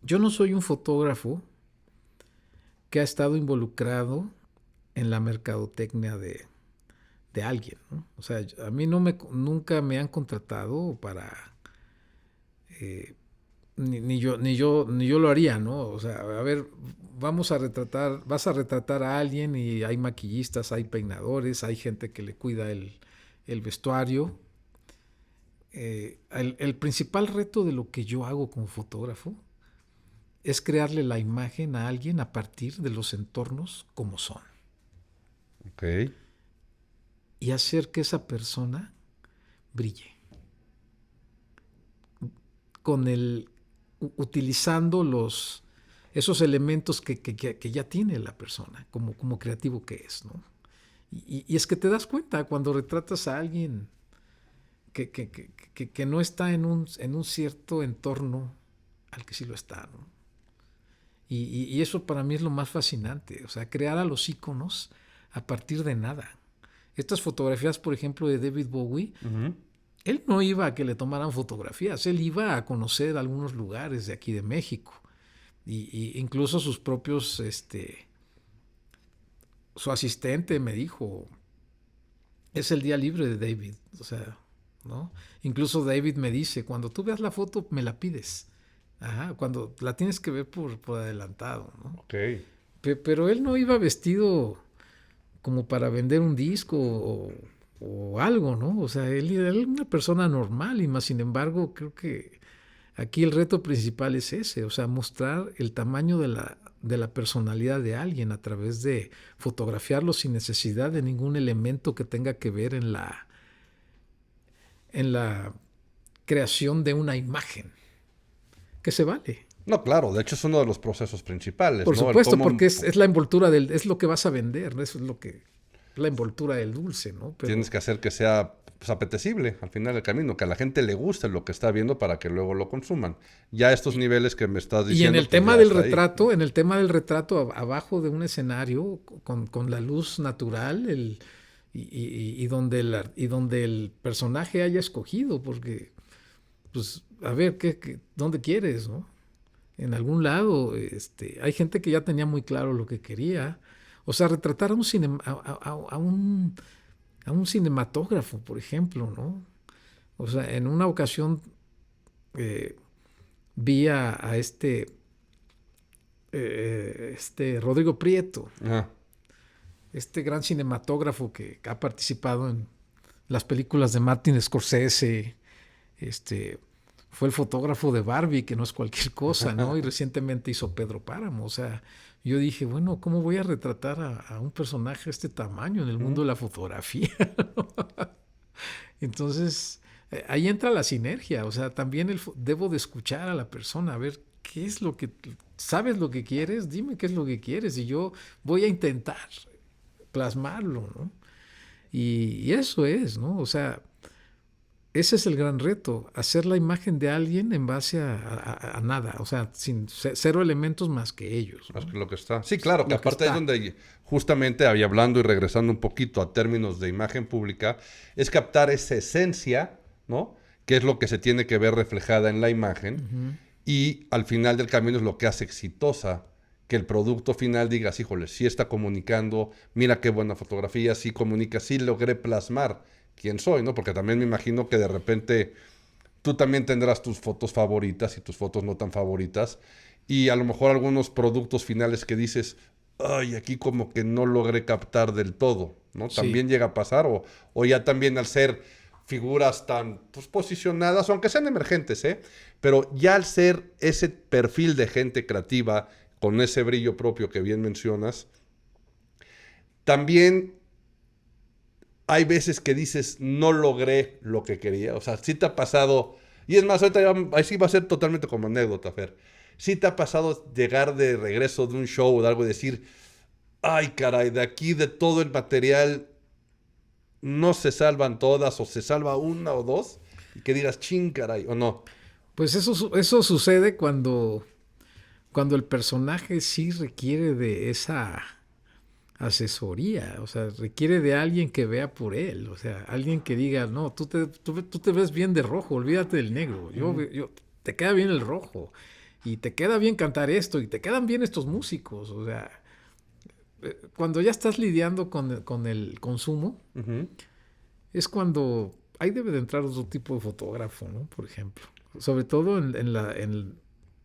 yo no soy un fotógrafo que ha estado involucrado en la mercadotecnia de alguien, ¿no? O sea, a mí nunca me han contratado para eh, ni yo lo haría, ¿no? O sea, a ver, vas a retratar a alguien y hay maquillistas, hay peinadores, hay gente que le cuida el vestuario. El principal reto de lo que yo hago como fotógrafo es crearle la imagen a alguien a partir de los entornos como son Ok. y hacer que esa persona brille utilizando esos elementos que ya tiene la persona, como creativo que es, ¿no? Y es que te das cuenta cuando retratas a alguien que no está en un cierto entorno al que sí lo está, ¿no? Y eso para mí es lo más fascinante, o sea, crear a los íconos a partir de nada. Estas fotografías, por ejemplo, de David Bowie, él no iba a que le tomaran fotografías, él iba a conocer algunos lugares de aquí de México. Y incluso sus propios, su asistente me dijo, es el día libre de David, o sea, ¿no? Incluso David me dice, cuando tú veas la foto, me la pides. Ajá, cuando la tienes que ver por adelantado, ¿no? Ok. Pero él no iba vestido como para vender un disco o algo, ¿no? O sea, él era una persona normal y más sin embargo creo que aquí el reto principal es ese, o sea, mostrar el tamaño de la personalidad de alguien a través de fotografiarlo sin necesidad de ningún elemento que tenga que ver en la creación de una imagen, que se vale. No, claro, de hecho es uno de los procesos principales, Por ¿no? supuesto, porque es la envoltura es lo que vas a vender, ¿no? Eso es la envoltura del dulce, ¿no? Pero tienes que hacer que sea pues, apetecible al final del camino, que a la gente le guste lo que está viendo para que luego lo consuman. Ya estos niveles que me estás diciendo. Y en el pues, tema ya del está ahí. retrato, en el tema del retrato, abajo de un escenario, con la luz natural, y donde el personaje haya escogido, porque, pues, a ver, ¿dónde quieres, no? En algún lado, hay gente que ya tenía muy claro lo que quería. O sea, retratar a un cinematógrafo, por ejemplo, ¿no? O sea, en una ocasión vi a Rodrigo Prieto, Ajá. este gran cinematógrafo que ha participado en las películas de Martin Scorsese, fue el fotógrafo de Barbie, que no es cualquier cosa, ¿no? Y recientemente hizo Pedro Páramo. O sea, yo dije, bueno, ¿cómo voy a retratar a un personaje de este tamaño en el mundo de la fotografía? Entonces, ahí entra la sinergia. O sea, también debo de escuchar a la persona, a ver qué es lo que... ¿Sabes lo que quieres? Dime qué es lo que quieres y yo voy a intentar plasmarlo, ¿no? Y eso es, ¿no? O sea, ese es el gran reto, hacer la imagen de alguien en base a nada, o sea, sin cero elementos más que ellos, ¿no? Más que lo que está. Sí, claro, que Lo que aparte es está. donde justamente, ahí hablando y regresando un poquito a términos de imagen pública, es captar esa esencia, ¿no? Que es lo que se tiene que ver reflejada en la imagen. Y al final del camino es lo que hace exitosa que el producto final digas, híjole, sí está comunicando, mira qué buena fotografía, sí comunica, sí logré plasmar quién soy, ¿no? Porque también me imagino que de repente tú también tendrás tus fotos favoritas y tus fotos no tan favoritas. Y a lo mejor algunos productos finales que dices, ay, aquí como que no logré captar del todo, ¿no? Sí. También llega a pasar, o ya también al ser figuras tan pues, posicionadas, aunque sean emergentes, ¿eh? Pero ya al ser ese perfil de gente creativa, con ese brillo propio que bien mencionas, también hay veces que dices, no logré lo que quería. O sea, sí te ha pasado, y es más, ahorita ahí sí va a ser totalmente como anécdota, Fer. Sí te ha pasado llegar de regreso de un show o de algo y decir, ay, caray, de aquí, de todo el material, no se salvan todas, o se salva una o dos, y que digas, ching, caray, o no. Pues eso sucede cuando el personaje sí requiere de esa asesoría, o sea, requiere de alguien que vea por él, o sea, alguien que diga, no, tú te ves bien de rojo, olvídate del negro, te queda bien el rojo, y te queda bien cantar esto, y te quedan bien estos músicos, o sea, cuando ya estás lidiando con el consumo, es cuando ahí debe de entrar otro tipo de fotógrafo, ¿no? Por ejemplo, sobre todo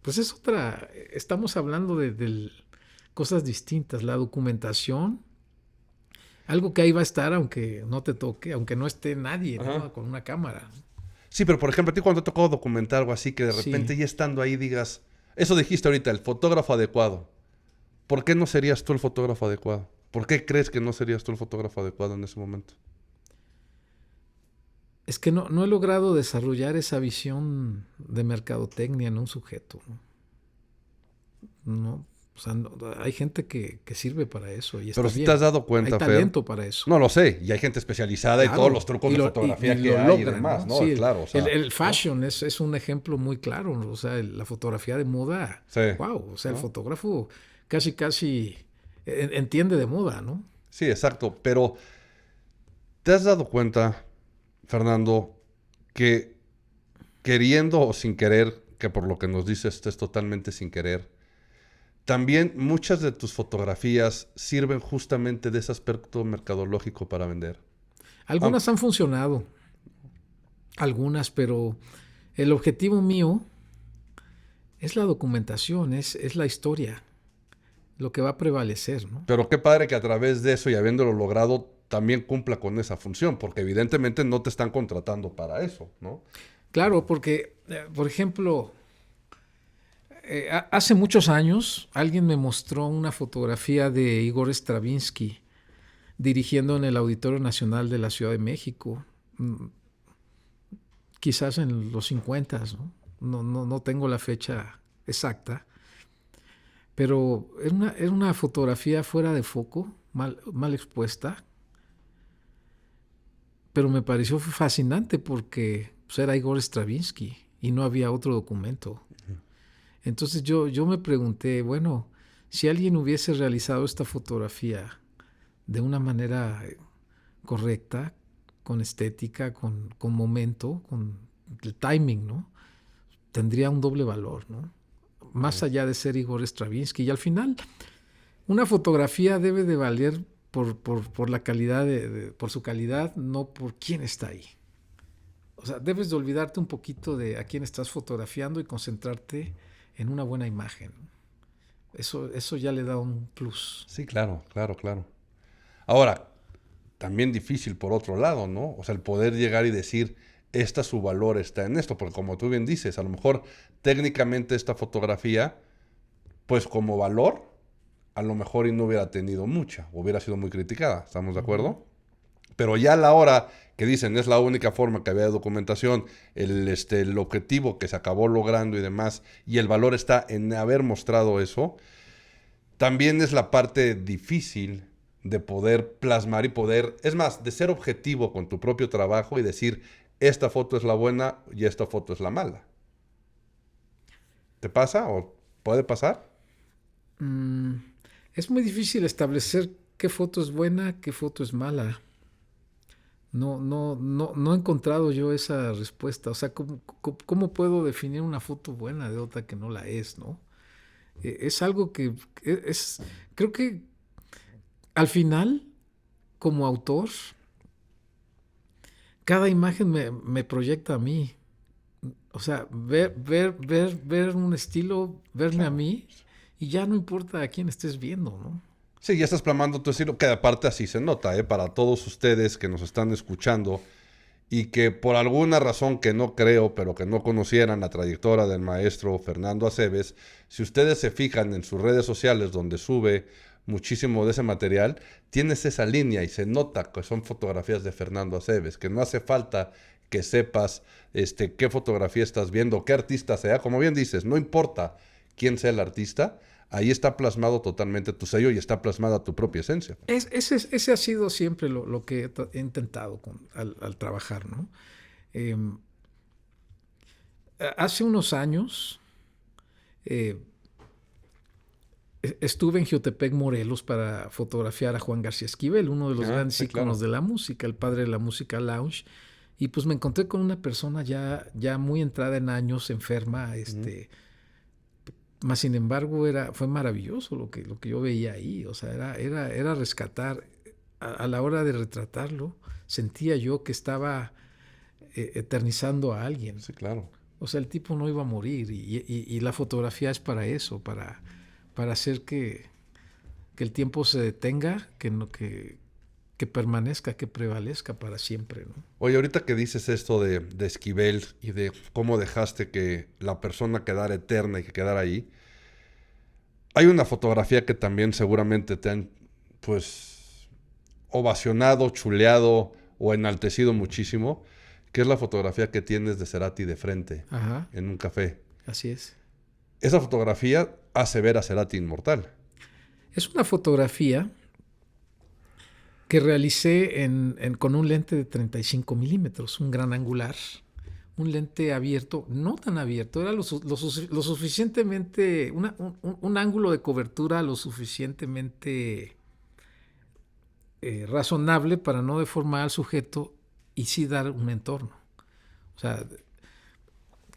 pues es estamos hablando de cosas distintas, la documentación, algo que ahí va a estar aunque no te toque, aunque no esté nadie, ¿no? Ajá. Con una cámara. Sí, pero por ejemplo, a ti cuando te tocó documentar algo así, que de repente Sí. ya estando ahí digas, eso dijiste ahorita, el fotógrafo adecuado. ¿Por qué no serías tú el fotógrafo adecuado? ¿Por qué crees que no serías tú el fotógrafo adecuado en ese momento? Es que no he logrado desarrollar esa visión de mercadotecnia en un sujeto. No, o sea, hay gente que sirve para eso y está Pero si bien. te has dado Hay cuenta, Fer, talento para eso. no lo sé, y hay gente especializada y todos los trucos de fotografía y que lo hay y logran, demás, ¿no? Sí, Claro, o sea, el fashion es un ejemplo muy claro, ¿no? O sea, la fotografía de moda, sí, wow, o sea, ¿no? el fotógrafo casi entiende de moda, ¿no? Sí, exacto, pero ¿te has dado cuenta, Fernando, que queriendo o sin querer, que por lo que nos dices es totalmente sin querer, también muchas de tus fotografías sirven justamente de ese aspecto mercadológico para vender? Aunque, Algunas han funcionado, algunas, pero el objetivo mío es la documentación, es la historia, lo que va a prevalecer, ¿no? pero qué padre que a través de eso y habiéndolo logrado también cumpla con esa función, porque evidentemente no te están contratando para eso, ¿no? Claro, porque, por ejemplo, hace muchos años alguien me mostró una fotografía de Igor Stravinsky dirigiendo en el Auditorio Nacional de la Ciudad de México, quizás en los 50, ¿no? No tengo la fecha exacta, pero era una fotografía fuera de foco, mal expuesta, pero me pareció fascinante porque pues, era Igor Stravinsky y no había otro documento. Entonces yo me pregunté, bueno, si alguien hubiese realizado esta fotografía de una manera correcta, con estética, con momento, con el timing, ¿no? Tendría un doble valor, ¿no? Más allá de ser Igor Stravinsky. Y al final, una fotografía debe de valer por la calidad, por su calidad, no por quién está ahí. O sea, debes de olvidarte un poquito de a quién estás fotografiando y concentrarte en una buena imagen. Eso ya le da un plus. Sí, claro, claro, claro. Ahora, también difícil por otro lado, ¿no? O sea, el poder llegar y decir, su valor está en esto, porque como tú bien dices, a lo mejor técnicamente esta fotografía, pues como valor, a lo mejor y no hubiera tenido mucha, hubiera sido muy criticada, ¿estamos de acuerdo? Pero ya a la hora que dicen es la única forma que había de documentación, el objetivo que se acabó logrando y demás, y el valor está en haber mostrado eso, también es la parte difícil de poder plasmar y poder, es más, de ser objetivo con tu propio trabajo y decir, esta foto es la buena y esta foto es la mala. ¿Te pasa o puede pasar? Es muy difícil establecer qué foto es buena, qué foto es mala. No he encontrado yo esa respuesta. O sea, ¿cómo puedo definir una foto buena de otra que no la es, ¿no? Es algo que creo que al final, como autor, cada imagen me proyecta a mí. O sea, ver un estilo, verme a Claro. mí, y ya no importa a quién estés viendo, ¿no? Sí, ya estás plasmando tu estilo, que aparte así se nota, ¿eh? Para todos ustedes que nos están escuchando y que por alguna razón que no creo, pero que no conocieran la trayectoria del maestro Fernando Aceves, si ustedes se fijan en sus redes sociales donde sube muchísimo de ese material, tienes esa línea y se nota que son fotografías de Fernando Aceves, que no hace falta que sepas qué fotografía estás viendo, qué artista sea, como bien dices, no importa quién sea el artista, ahí está plasmado totalmente tu sello y está plasmada tu propia esencia. Ese ha sido siempre lo que he intentado al trabajar, ¿no? Eh, Hace unos años estuve en Jiotepec, Morelos, para fotografiar a Juan García Esquivel, uno de los grandes Sí, íconos claro. de la música, el padre de la música lounge. Y pues me encontré con una persona ya muy entrada en años, enferma, más sin embargo fue maravilloso lo que yo veía ahí. O sea, era rescatar. A la hora de retratarlo, sentía yo que estaba eternizando a alguien. Sí, claro. O sea, el tipo no iba a morir y la fotografía es para eso, para hacer que el tiempo se detenga, que permanezca, que prevalezca para siempre, ¿no? Oye, ahorita que dices esto de Esquivel y de cómo dejaste que la persona quedara eterna y que quedara ahí, hay una fotografía que también seguramente te han, pues, ovacionado, chuleado o enaltecido muchísimo, que es la fotografía que tienes de Cerati de frente Ajá, en un café. así es. Esa fotografía hace ver a Cerati inmortal. Es una fotografía que realicé con un lente de 35 milímetros, un gran angular, un lente abierto, no tan abierto, era lo suficientemente, un ángulo de cobertura lo suficientemente razonable para no deformar al sujeto y sí dar un entorno. O sea,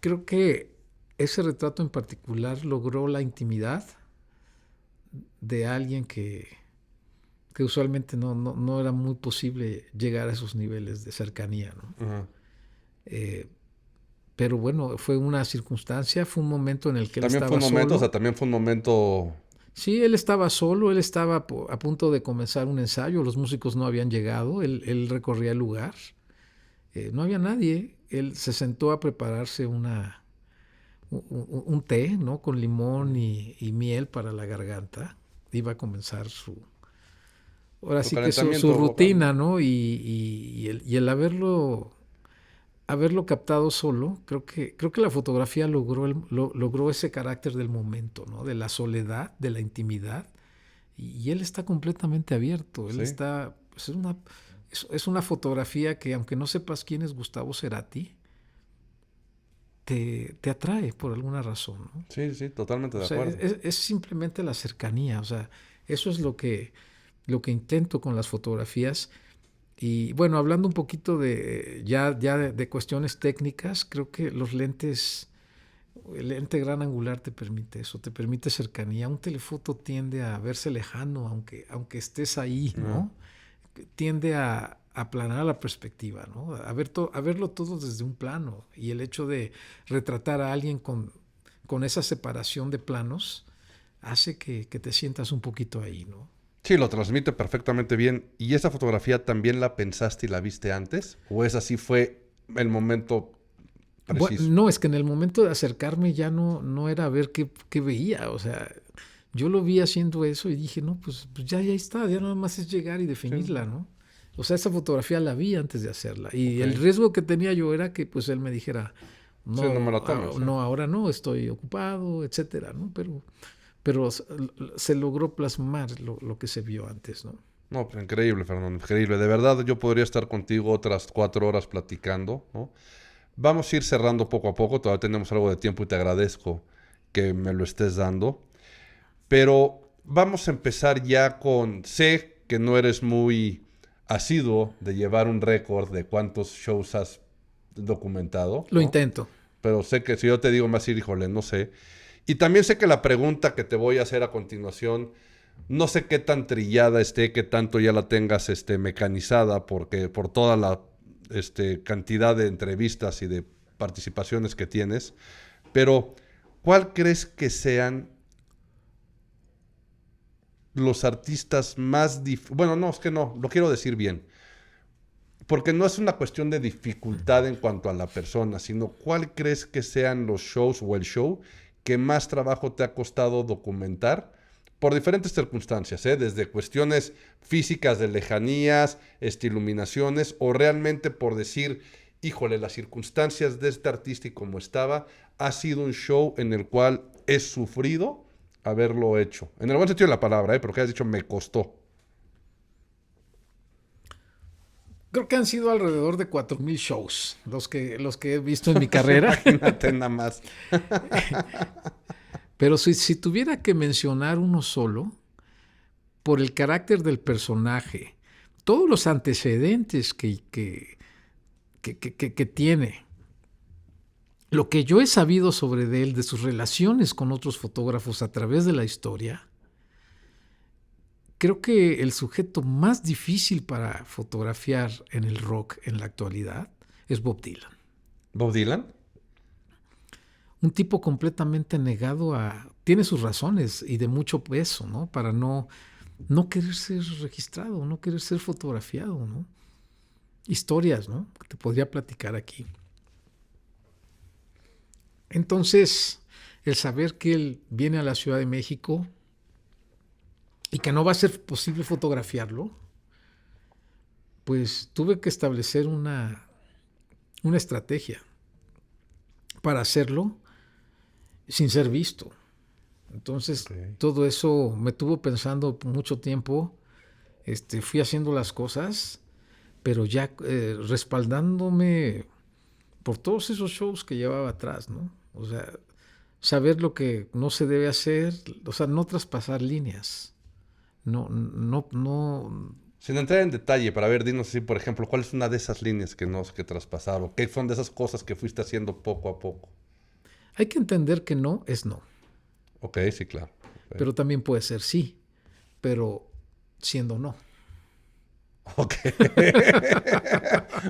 creo que ese retrato en particular logró la intimidad de alguien que usualmente no era muy posible llegar a esos niveles de cercanía, ¿no? Ajá. Pero bueno, fue una circunstancia, fue un momento en el que él También fue estaba un momento, o solo. sea, también fue un momento... Sí, él estaba solo, él estaba a punto de comenzar un ensayo, los músicos no habían llegado, él recorría el lugar, no había nadie, él se sentó a prepararse un té, ¿no? Con limón y miel para la garganta, iba a comenzar ahora Su sí que su calentamiento vocal, rutina, ¿no? ¿no? Y el haberlo captado solo, creo que la fotografía logró ese carácter del momento, ¿no? De la soledad, de la intimidad. Y él está completamente abierto. Él Sí, está. Pues es una fotografía que, aunque no sepas quién es Gustavo Cerati, te atrae por alguna razón, ¿no? sí, sí, totalmente O de sea, acuerdo. es simplemente la cercanía. O sea, eso es lo que intento con las fotografías. Y bueno, hablando un poquito de cuestiones técnicas, creo que el lente gran angular te permite eso, te permite cercanía. Un telefoto tiende a verse lejano, aunque estés ahí, Ajá. ¿no? Tiende a aplanar la perspectiva, ¿no? A verlo todo desde un plano. Y el hecho de retratar a alguien con esa separación de planos hace que te sientas un poquito ahí, ¿no? Sí, lo transmite perfectamente bien. ¿Y esa fotografía también la pensaste y la viste antes? ¿O esa sí fue el momento Bueno, preciso? no, es que en el momento de acercarme ya no era ver qué veía, o sea, yo lo vi haciendo eso y dije, no, pues ya está, ya nada más es llegar y Sí, definirla, ¿no? O sea, esa fotografía la vi antes de hacerla y ok. el riesgo que tenía yo era que pues él me dijera, Sí, no me no, la tomes, sí. no, ahora no, estoy ocupado, etcétera, ¿no? Pero se logró plasmar lo que se vio antes, ¿no? No, pues increíble, Fernando, increíble. De verdad, yo podría estar contigo otras 4 horas platicando, ¿no? Vamos a ir cerrando poco a poco, todavía tenemos algo de tiempo y te agradezco que me lo estés dando. Pero vamos a empezar ya con, sé que no eres muy asiduo de llevar un récord de cuántos shows has documentado, Lo ¿no? intento. Pero sé que si yo te digo más, híjole, no sé. Y también sé que la pregunta que te voy a hacer a continuación, no sé qué tan trillada esté, qué tanto ya la tengas mecanizada, porque por toda la cantidad de entrevistas y de participaciones que tienes. Pero, ¿cuál crees que sean los artistas más bueno, no, es que no, lo quiero decir bien, porque no es una cuestión de dificultad en cuanto a la persona, sino cuál crees que sean los shows o el show que más trabajo te ha costado documentar por diferentes circunstancias, ¿eh? Desde cuestiones físicas de lejanías, iluminaciones, o realmente por decir, híjole, las circunstancias de este artista y como estaba, ha sido un show en el cual he sufrido haberlo hecho. En el buen sentido de la palabra, ¿eh? Pero que has dicho, me costó. Creo que han sido alrededor de 4,000 shows los que he visto en mi carrera. Imagínate nada más. Pero si tuviera que mencionar uno solo, por el carácter del personaje, todos los antecedentes que tiene, lo que yo he sabido sobre él, de sus relaciones con otros fotógrafos a través de la historia, creo que el sujeto más difícil para fotografiar en el rock en la actualidad es Bob Dylan. ¿Bob Dylan? Un tipo completamente negado tiene sus razones y de mucho peso, ¿no? Para no querer ser registrado, no querer ser fotografiado, ¿no? Historias, ¿no? Que te podría platicar aquí. Entonces, el saber que él viene a la Ciudad de México y que no va a ser posible fotografiarlo, pues tuve que establecer un una estrategia para hacerlo sin ser visto. Entonces, todo eso me tuvo pensando mucho tiempo. Fui haciendo las cosas, pero ya respaldándome por todos esos shows que llevaba atrás, ¿no? O sea, saber lo que no se debe hacer, o sea, no traspasar líneas. No. Sin entrar en detalle, para ver, dinos así, por ejemplo, ¿cuál es una de esas líneas que traspasar? ¿O qué son de esas cosas que fuiste haciendo poco a poco? Hay que entender que no es no. Ok, sí, claro. Okay. Pero también puede ser sí, pero siendo no. Ok.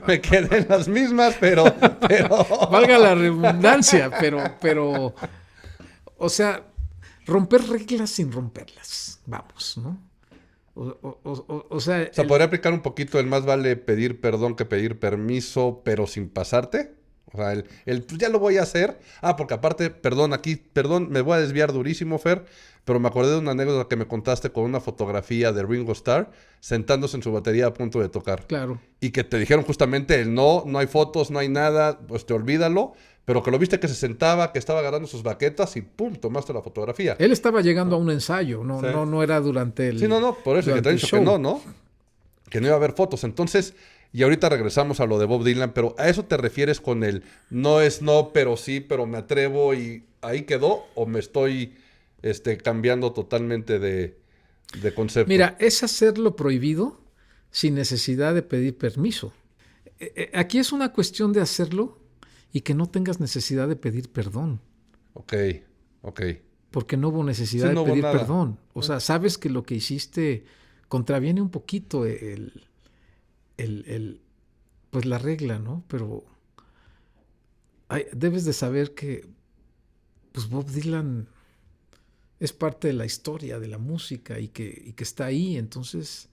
Me quedé en las mismas, pero... Valga la redundancia, pero... O sea, romper reglas sin romperlas. Vamos, ¿no? O sea, ¿podría aplicar un poquito el más vale pedir perdón que pedir permiso, pero sin pasarte? O sea, pues ya lo voy a hacer. Porque aparte, perdón, me voy a desviar durísimo, Fer, pero me acordé de una anécdota que me contaste con una fotografía de Ringo Starr sentándose en su batería a punto de tocar. Claro. Y que te dijeron justamente no hay fotos, no hay nada, pues olvídalo, pero que lo viste que se sentaba, que estaba agarrando sus baquetas y ¡pum! Tomaste la fotografía. Él estaba llegando a un ensayo, no era durante el Sí, por eso que te he dicho que no, que no iba a haber fotos. Entonces, y ahorita regresamos a lo de Bob Dylan, pero ¿a eso te refieres con el no es no, pero sí, pero me atrevo y ahí quedó? ¿O me estoy cambiando totalmente de concepto? Mira, es hacer lo prohibido sin necesidad de pedir permiso. Aquí es una cuestión de hacerlo y que no tengas necesidad de pedir perdón. Ok. Porque no hubo necesidad de pedir perdón. O sea, sabes que lo que hiciste contraviene un poquito pues la regla, ¿no? Pero debes de saber que pues Bob Dylan es parte de la historia de la música y que está ahí. Entonces,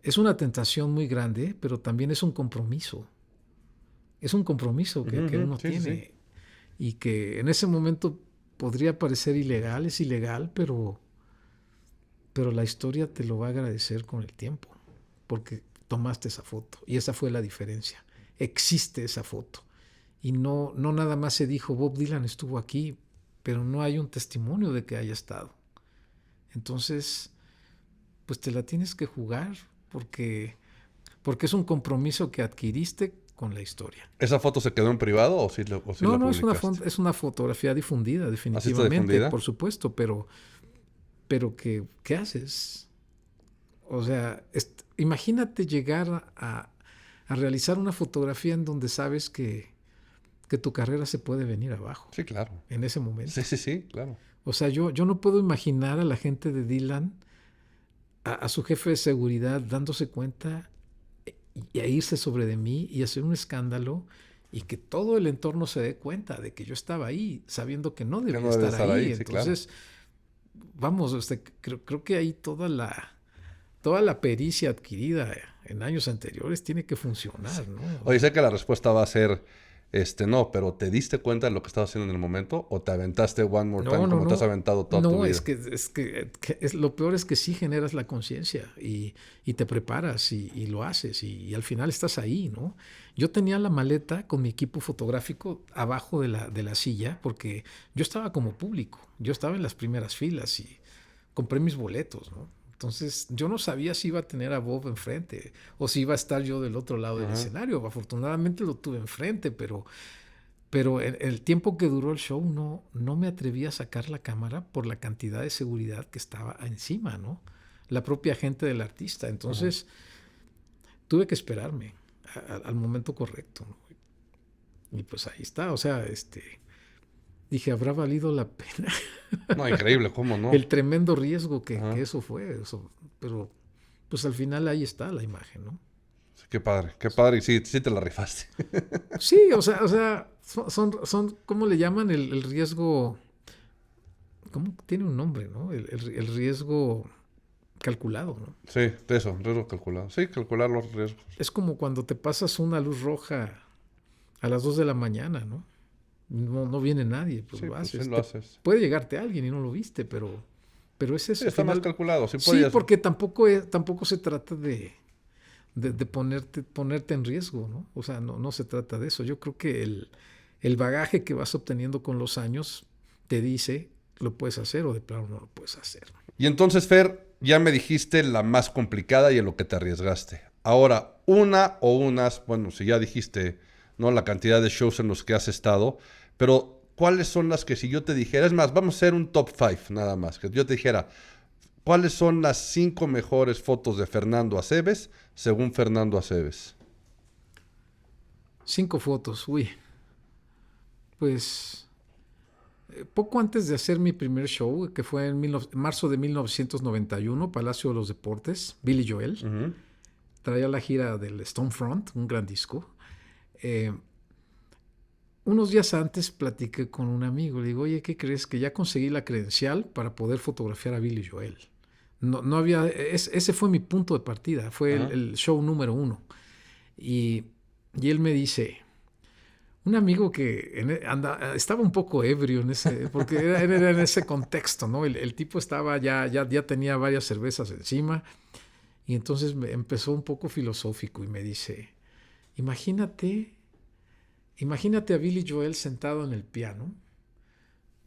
es una tentación muy grande, pero también es un compromiso. Es un compromiso que uno tiene. Sí. Y que en ese momento podría parecer ilegal, es ilegal, pero la historia te lo va a agradecer con el tiempo, porque tomaste esa foto y esa fue la diferencia. Existe esa foto y no nada más se dijo Bob Dylan estuvo aquí, pero no hay un testimonio de que haya estado. Entonces, pues te la tienes que jugar porque es un compromiso que adquiriste con la historia. ¿Esa foto se quedó en privado o sí la publicaste? No, es una fotografía difundida, definitivamente, ¿Ah, sí está difundida? Por supuesto, pero ¿qué haces? O sea, imagínate llegar a realizar una fotografía en donde sabes que tu carrera se puede venir abajo. Sí, claro. En ese momento. Sí, claro. O sea, yo no puedo imaginar a la gente de Dylan, a su jefe de seguridad, dándose cuenta y a irse sobre de mí y hacer un escándalo y que todo el entorno se dé cuenta de que yo estaba ahí, sabiendo que no debía estar ahí. Entonces, sí, claro. Vamos, creo que ahí toda la pericia adquirida en años anteriores tiene que funcionar, ¿no? Oye, sé que la respuesta va a ser no, pero ¿te diste cuenta de lo que estabas haciendo en el momento o te aventaste one more time como te has aventado toda tu vida? No, es que lo peor es que sí generas la conciencia y te preparas y lo haces y al final estás ahí, ¿no? Yo tenía la maleta con mi equipo fotográfico abajo de la silla porque yo estaba como público, yo estaba en las primeras filas y compré mis boletos, ¿no? Entonces, yo no sabía si iba a tener a Bob enfrente o si iba a estar yo del otro lado del escenario. Afortunadamente lo tuve enfrente, pero en el tiempo que duró el show no me atreví a sacar la cámara por la cantidad de seguridad que estaba encima, ¿no? La propia gente del artista. Entonces, tuve que esperarme al momento correcto, ¿no? Y pues ahí está, o sea, dije, ¿habrá valido la pena? No, increíble, ¿cómo no? El tremendo riesgo que eso fue. Pero, pues al final ahí está la imagen, ¿no? Sí, qué padre, y sí te la rifaste. Sí, o sea, son ¿cómo le llaman? El riesgo, ¿cómo? Tiene un nombre, ¿no? El riesgo calculado, ¿no? Sí, eso, riesgo calculado. Sí, calcular los riesgos. Es como cuando te pasas una luz roja a las 2 de la mañana, ¿no? No viene nadie, pues sí, lo haces. Pues sí lo haces. Puede llegarte alguien y no lo viste, pero es eso. Sí, está más calculado. Sí, porque tampoco se trata de de ponerte en riesgo, ¿no? O sea, no se trata de eso. Yo creo que el bagaje que vas obteniendo con los años te dice lo puedes hacer o de plano no lo puedes hacer. Y entonces, Fer, ya me dijiste la más complicada y en lo que te arriesgaste. Ahora, bueno, si ya dijiste, ¿no? La cantidad de shows en los que has estado, pero ¿cuáles son las que si yo te dijera, es más, vamos a hacer un top 5 nada más, que yo te dijera, ¿cuáles son las 5 mejores fotos de Fernando Aceves según Fernando Aceves? 5 fotos, uy. Pues poco antes de hacer mi primer show, que fue en marzo de 1991, Palacio de los Deportes, Billy Joel, traía la gira del Stonefront, un gran disco. Unos días antes platiqué con un amigo, le digo, oye, ¿qué crees? Que ya conseguí la credencial para poder fotografiar a Billy Joel. No había, ese fue mi punto de partida, fue el show número 1. Y él me dice, un amigo que estaba un poco ebrio porque era en ese contexto, ¿no? El tipo estaba ya tenía varias cervezas encima y entonces empezó un poco filosófico y me dice, imagínate a Billy Joel sentado en el piano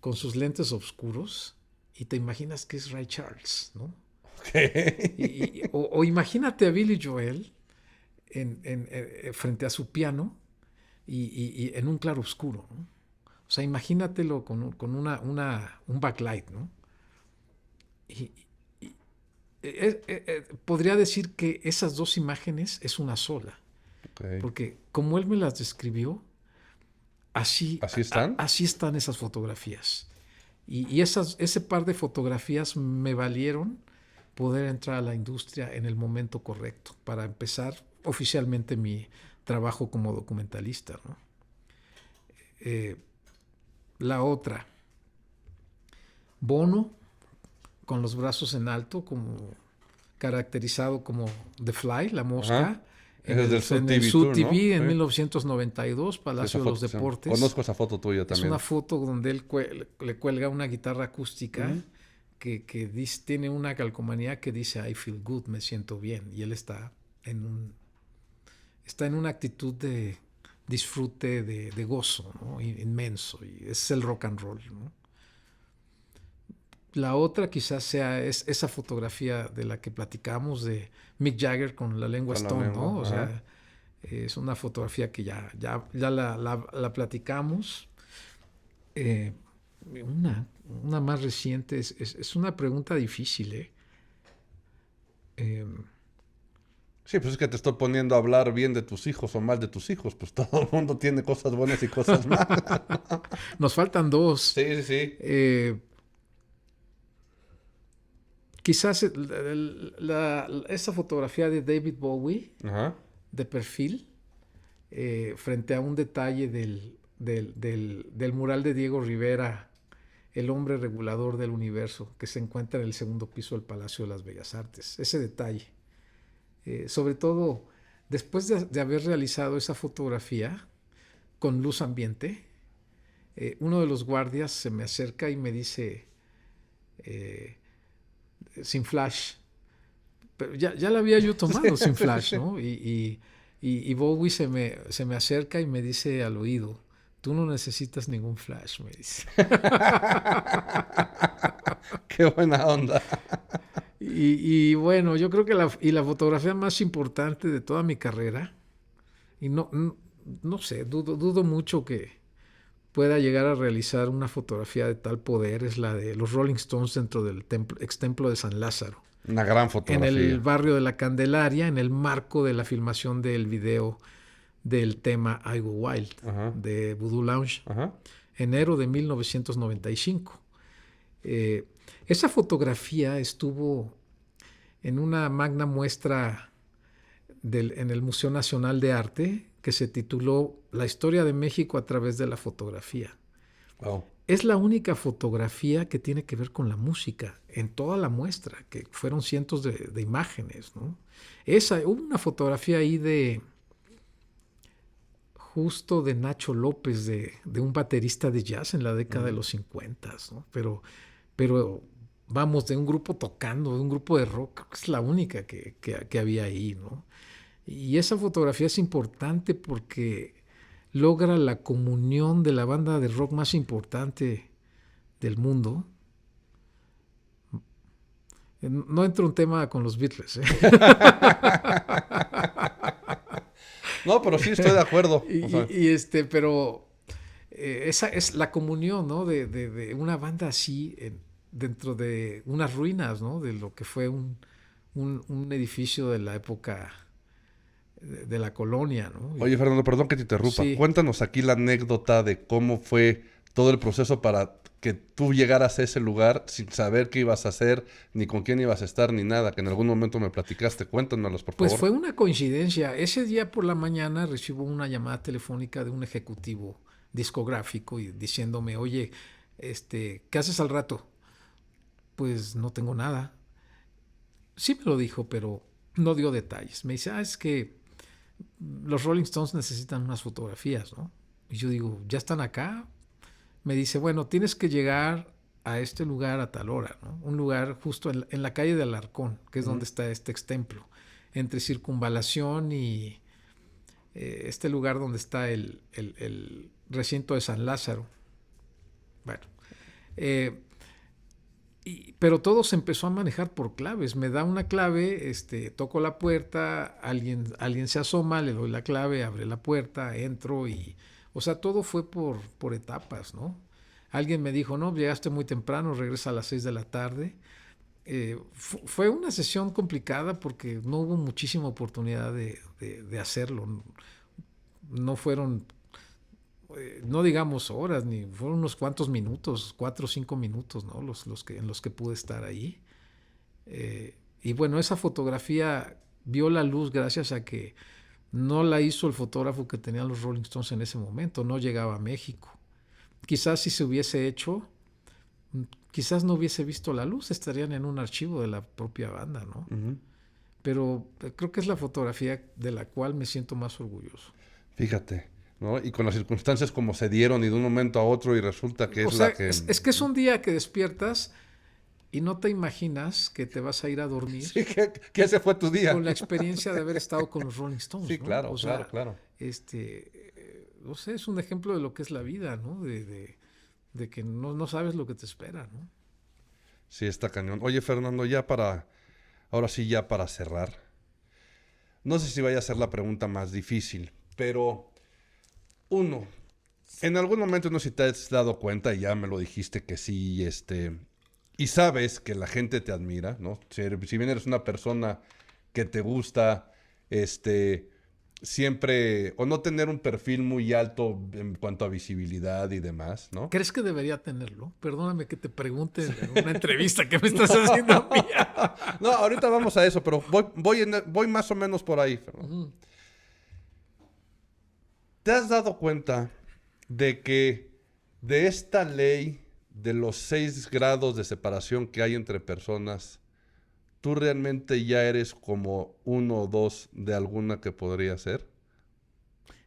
con sus lentes oscuros y te imaginas que es Ray Charles, ¿no? Okay. O imagínate a Billy Joel frente a su piano y en un claro oscuro, ¿no? O sea, imagínatelo con un backlight, ¿no? Podría decir que esas dos imágenes es una sola. Okay. Porque como él me las describió, así están esas fotografías. Y ese par de fotografías me valieron poder entrar a la industria en el momento correcto para empezar oficialmente mi trabajo como documentalista, ¿no? La otra, Bono, con los brazos en alto, como caracterizado como The Fly, la mosca, en el Sud TV, en 1992, Palacio de los Deportes. Conozco esa foto tuya también. Es una foto donde él le cuelga una guitarra acústica que tiene una calcomanía que dice I feel good, me siento bien, y él está en una actitud de disfrute, de gozo, ¿no? Inmenso, y es el rock and roll, ¿no? La otra quizás sea esa fotografía de la que platicamos de Mick Jagger con la lengua Stone, ¿no? O sea, es una fotografía que ya la platicamos. Una más reciente, es una pregunta difícil, ¿eh? Sí, pues es que te estoy poniendo a hablar bien de tus hijos o mal de tus hijos. Pues todo el mundo tiene cosas buenas y cosas malas. Nos faltan 2. Sí. Quizás esa fotografía de David Bowie, de perfil, frente a un detalle del mural de Diego Rivera, El hombre regulador del universo, que se encuentra en el segundo piso del Palacio de las Bellas Artes. Ese detalle. Sobre todo, después de haber realizado esa fotografía con luz ambiente, uno de los guardias se me acerca y me dice, sin flash, pero ya la había yo tomado sin flash, ¿no? Y Bowie se me acerca y me dice al oído, tú no necesitas ningún flash, me dice. Qué buena onda. Y bueno, yo creo que la fotografía más importante de toda mi carrera, y no sé, dudo mucho que pueda llegar a realizar una fotografía de tal poder, es la de los Rolling Stones dentro del ex templo de San Lázaro. Una gran fotografía. En el barrio de la Candelaria, en el marco de la filmación del video del tema I Go Wild, de Voodoo Lounge, enero de 1995. Esa fotografía estuvo en una magna muestra en el Museo Nacional de Arte que se tituló La historia de México a través de la fotografía. Wow. Es la única fotografía que tiene que ver con la música en toda la muestra, que fueron cientos de imágenes, ¿no? Hubo una fotografía ahí justo de Nacho López, de un baterista de jazz en la década de los 50, ¿no? Pero vamos, de un grupo tocando, de un grupo de rock, es la única que había ahí, ¿no? Y esa fotografía es importante porque logra la comunión de la banda de rock más importante del mundo. No entro en tema con los Beatles, ¿eh? No, pero sí estoy de acuerdo. O sea, Pero esa es la comunión, ¿no? De una banda así dentro de unas ruinas, ¿no? De lo que fue un edificio de la época de la colonia, ¿no? oye, Fernando, perdón que te interrumpa. Sí, Cuéntanos aquí la anécdota de cómo fue todo el proceso para que tú llegaras a ese lugar sin saber qué ibas a hacer, ni con quién ibas a estar, ni nada, que en algún momento me platicaste. Cuéntanos, por pues favor. fue una coincidencia. Ese día por la mañana recibo una llamada telefónica de un ejecutivo discográfico y diciéndome, oye, ¿qué haces al rato? Pues no tengo nada. Sí me lo dijo, pero no dio detalles. Me dice, es que los Rolling Stones necesitan unas fotografías, ¿no? Y yo digo, ¿ya están acá? Me dice, bueno, tienes que llegar a este lugar a tal hora, ¿no? Un lugar justo en la calle de Alarcón, que es Ujú. donde está este ex templo, entre Circunvalación y este lugar donde está el recinto de San Lázaro. Bueno, eh, pero todo se empezó a manejar por claves. Me da una clave, toco la puerta, alguien se asoma, le doy la clave, abre la puerta, entro y... O sea, todo fue por etapas, ¿no? Alguien me dijo, no, llegaste muy temprano, regresa a las 6 de la tarde. Fue una sesión complicada porque no hubo muchísima oportunidad de hacerlo. No fueron, no digamos horas, ni fueron unos cuantos minutos, 4 o 5 minutos, ¿no? En los que pude estar ahí. Y bueno, esa fotografía vio la luz gracias a que no la hizo el fotógrafo que tenían los Rolling Stones en ese momento, no llegaba a México. Quizás si se hubiese hecho, quizás no hubiese visto la luz, estarían en un archivo de la propia banda, ¿no? Ujú. Pero creo que es la fotografía de la cual me siento más orgulloso. Fíjate, ¿no? Y con las circunstancias como se dieron y de un momento a otro y resulta que O es sea, la que... es que es un día que despiertas y no te imaginas que te vas a ir a dormir Sí, que ese fue tu día. con la experiencia de haber estado con los Rolling Sí, Stones, ¿no? claro, O claro, sea, claro. no sé, es un ejemplo de lo que es la vida, ¿no? De que no sabes lo que te espera, ¿no? Sí, está cañón. Oye, Fernando, ahora sí, ya para cerrar. No sé si vaya a ser la pregunta más difícil, pero uno, en algún momento no sé si te has dado cuenta, y ya me lo dijiste que sí, y sabes que la gente te admira, ¿no? Si bien eres una persona que te gusta, este, siempre, o no tener un perfil muy alto en cuanto a visibilidad y demás, ¿no? ¿Crees que debería tenerlo? Perdóname que te pregunte en una entrevista que me estás haciendo a mí. No, ahorita vamos a eso, pero voy más o menos por ahí, Fernando. Ujú. ¿Te has dado cuenta de que de esta ley de los 6 grados de separación que hay entre personas, tú realmente ya eres como uno o dos de alguna que podría ser?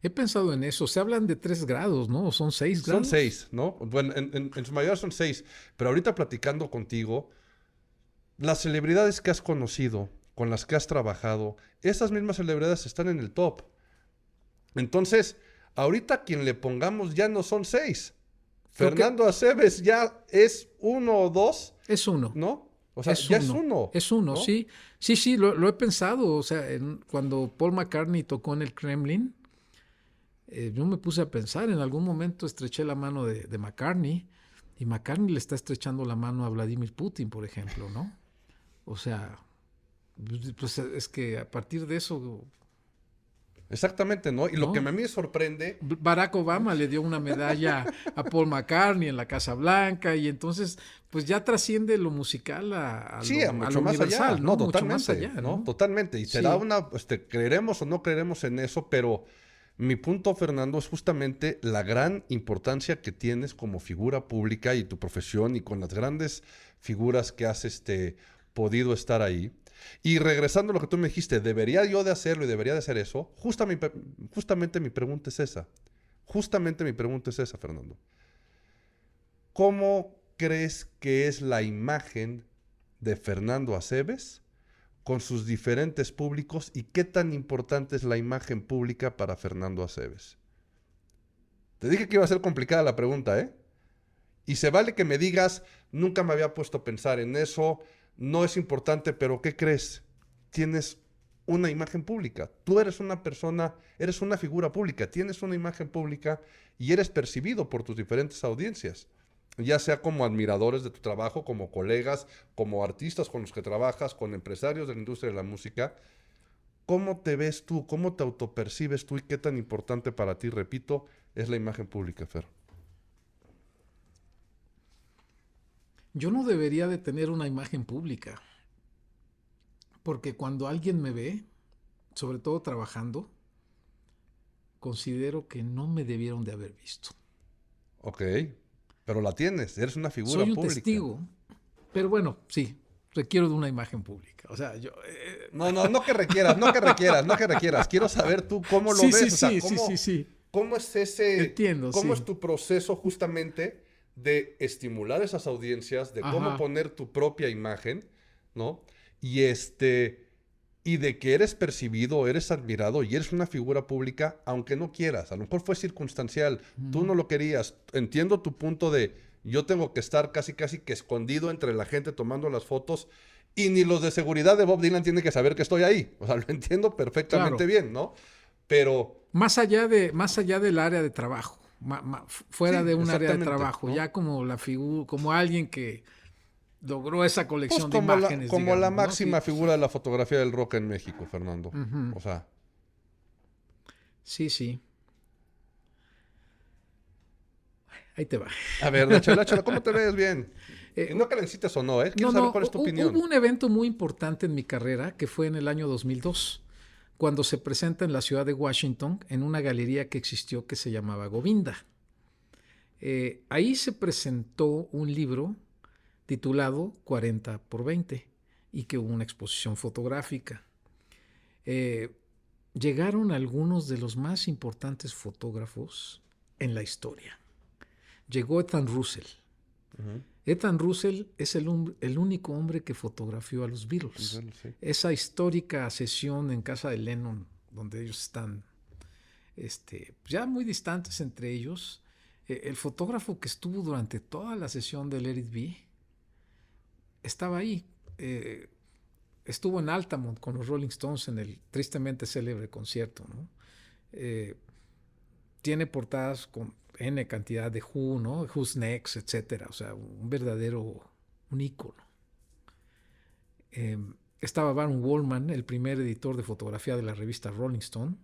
He pensado en eso. Se hablan de 3 grados, ¿no? ¿O son 6 Son grados? 6, ¿no? Bueno, en su mayoría son 6, pero ahorita platicando contigo, las celebridades que has conocido, con las que has trabajado, esas mismas celebridades están en el top. Entonces, ahorita quien le pongamos ya no son 6. Creo que Fernando Aceves ya es uno o dos, es uno. ¿no? O sea, Es ya es uno. uno, Es uno, ¿no? sí. Sí, sí, lo he pensado. O sea, cuando Paul McCartney tocó en el Kremlin, yo me puse a pensar, en algún momento estreché la mano de McCartney y McCartney le está estrechando la mano a Vladimir Putin, por ejemplo, ¿no? O sea, pues es que a partir de eso, Exactamente, ¿no? Y lo que a ¿no? mí me sorprende, Barack Obama le dio una medalla a Paul McCartney en la Casa Blanca y entonces pues ya trasciende lo musical sí, a a mucho lo más allá, universal, ¿no? no, Mucho más allá, totalmente, ¿no? ¿no? Totalmente. Y será Sí. una, creeremos o no creeremos en eso, pero mi punto, Fernando, es justamente la gran importancia que tienes como figura pública y tu profesión y con las grandes figuras que has, podido estar ahí. Y regresando a lo que tú me dijiste, ¿debería yo de hacerlo y debería de hacer eso? Justamente mi pregunta es esa. Justamente mi pregunta es esa, Fernando. ¿Cómo crees que es la imagen de Fernando Aceves con sus diferentes públicos y qué tan importante es la imagen pública para Fernando Aceves? Te dije que iba a ser complicada la pregunta, ¿eh? Y se vale que me digas, nunca me había puesto a pensar en eso, no es importante, pero ¿qué crees? Tienes una imagen pública. Tú eres una persona, eres una figura pública, tienes una imagen pública y eres percibido por tus diferentes audiencias, ya sea como admiradores de tu trabajo, como colegas, como artistas con los que trabajas, con empresarios de la industria de la música. ¿Cómo te ves tú? ¿Cómo te autopercibes tú? ¿Y qué tan importante para ti, repito, es la imagen pública, Fer? Yo no debería de tener una imagen pública, porque cuando alguien me ve, sobre todo trabajando, considero que no me debieron de haber visto. Ok, pero la tienes, eres una figura Soy un pública. testigo, pero bueno, sí, requiero de una imagen pública. O sea, yo... No, no, no que requieras, no que requieras, no que requieras. Quiero saber tú cómo lo sí, sí, ves, o sea, sí, sí, sí, sí. cómo es ese, Entiendo, cómo es sí. tu proceso justamente de estimular esas audiencias, de cómo Ajá, poner tu propia imagen, ¿no? Y y de que eres percibido, eres admirado y eres una figura pública, aunque no quieras. A lo mejor fue circunstancial, tú no lo querías. Entiendo tu punto de yo tengo que estar casi casi que escondido entre la gente tomando las fotos y ni los de seguridad de Bob Dylan tienen que saber que estoy ahí. O sea, lo entiendo perfectamente claro. bien, ¿no? Pero Más allá del área de trabajo, fuera sí, de un área de exactamente, trabajo, ¿no? ya como la figura, como alguien que logró esa Pues colección de imágenes, como la digamos, ¿no? Sí, máxima pues, figura de la fotografía del rock en México, Fernando. uh-huh. O sea, Sí, sí. Ahí te va. a ver, échala, ¿cómo te ves bien? Eh, Y no que la necesites o no, ¿eh? Quiero no, saber no, cuál es tu hubo opinión. un evento muy importante en mi carrera que fue en el año 2002, cuando se presenta en la ciudad de Washington en una galería que existió que se llamaba Govinda. Ahí se presentó un libro titulado 40 por 20 y que hubo una exposición fotográfica. Eh, Llegaron algunos de los más importantes fotógrafos en la historia. Llegó Ethan Russell. Ujú. Ethan Russell es el único hombre que fotografió a los Beatles. Bueno, sí. Esa histórica sesión en casa de Lennon, donde ellos están ya muy distantes entre ellos, el fotógrafo que estuvo durante toda la sesión de Let It Be estaba ahí. Estuvo en Altamont con los Rolling Stones en el tristemente célebre concierto, ¿no? Tiene portadas con N cantidad de Who, ¿no? Who's Next, etcétera. O sea, un ícono. Estaba Baron Wolman, el primer editor de fotografía de la revista Rolling Stone.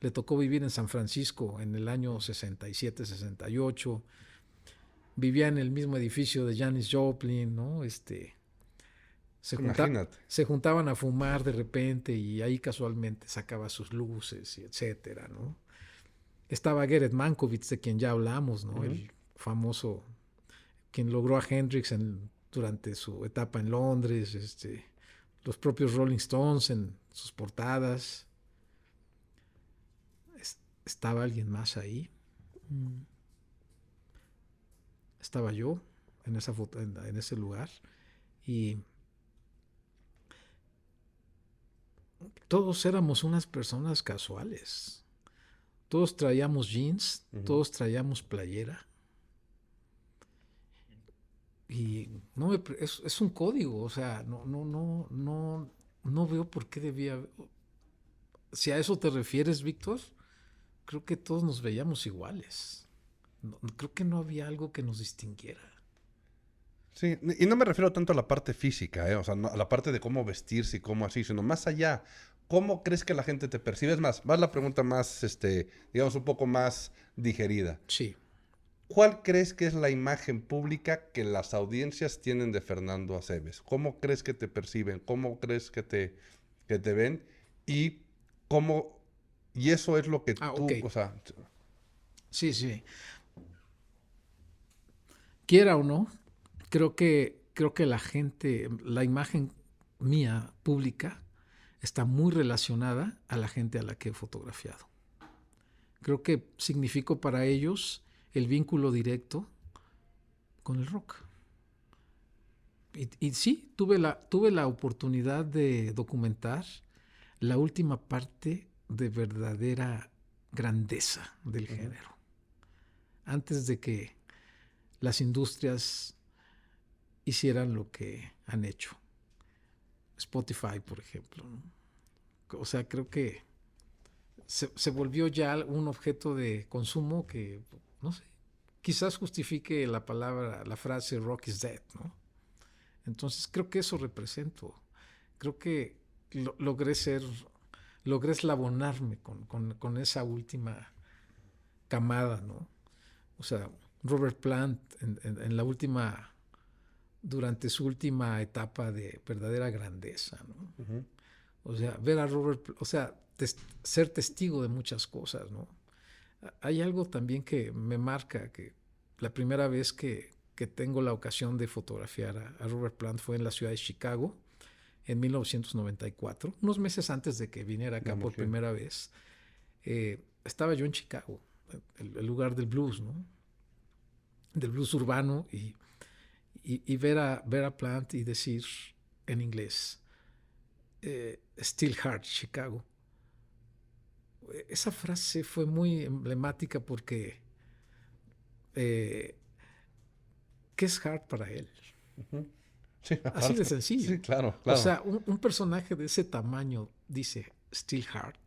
Le tocó vivir en San Francisco en el año 67, 68. Vivía en el mismo edificio de Janis Joplin, ¿no? Imagínate. Se juntaban a fumar de repente y ahí casualmente sacaba sus luces, y etcétera, ¿no? Estaba Gerrit Mankiewicz, de quien ya hablamos, ¿no? El famoso, quien logró a Hendrix durante su etapa en Londres, los propios Rolling Stones en sus portadas. ¿Estaba alguien más ahí? Estaba yo en esa foto, en ese lugar, y todos éramos unas personas casuales. Todos traíamos jeans, todos traíamos playera. Y no es un código, o sea, no veo por qué debía. Si a eso te refieres, Víctor, creo que todos nos veíamos iguales. Creo que no había algo que nos distinguiera. Sí, y no me refiero tanto a la parte física, ¿eh? O sea, a la parte de cómo vestirse y cómo así, sino más allá. ¿Cómo crees que la gente te percibe? Es más, la pregunta más, digamos, un poco más digerida. Sí. ¿Cuál crees que es la imagen pública que las audiencias tienen de Fernando Aceves? ¿Cómo crees que te perciben? ¿Cómo crees que te ven? Y cómo, y eso es lo que Ok. tú, o sea, Sí, sí. Quiera o no, creo que la gente, la imagen mía pública está muy relacionada a la gente a la que he fotografiado. Creo que significó para ellos el vínculo directo con el rock. Y sí, tuve la oportunidad de documentar la última parte de verdadera grandeza del género, antes de que las industrias hicieran lo que han hecho. Spotify, por ejemplo, ¿no? O sea, creo que se volvió ya un objeto de consumo que, no sé, quizás justifique la frase rock is dead, ¿no? Entonces creo que eso represento. Creo que logré eslabonarme con esa última camada, ¿no? O sea, Robert Plant en la última, durante su última etapa de verdadera grandeza, ¿no? O sea, ver a Robert, o sea, ser testigo de muchas cosas, ¿no? Hay algo también que me marca, que la primera vez que tengo la ocasión de fotografiar a Robert Plant fue en la ciudad de Chicago, en 1994, unos meses antes de que viniera acá por primera vez. Estaba yo en Chicago, el lugar del blues, ¿no? Del blues urbano, y ver a Plant y decir en inglés, Still Hard, Chicago. Esa frase fue muy emblemática porque ¿qué es hard para él? Sí, así de sencillo. Sí, claro. O sea, un personaje de ese tamaño dice Still Hard.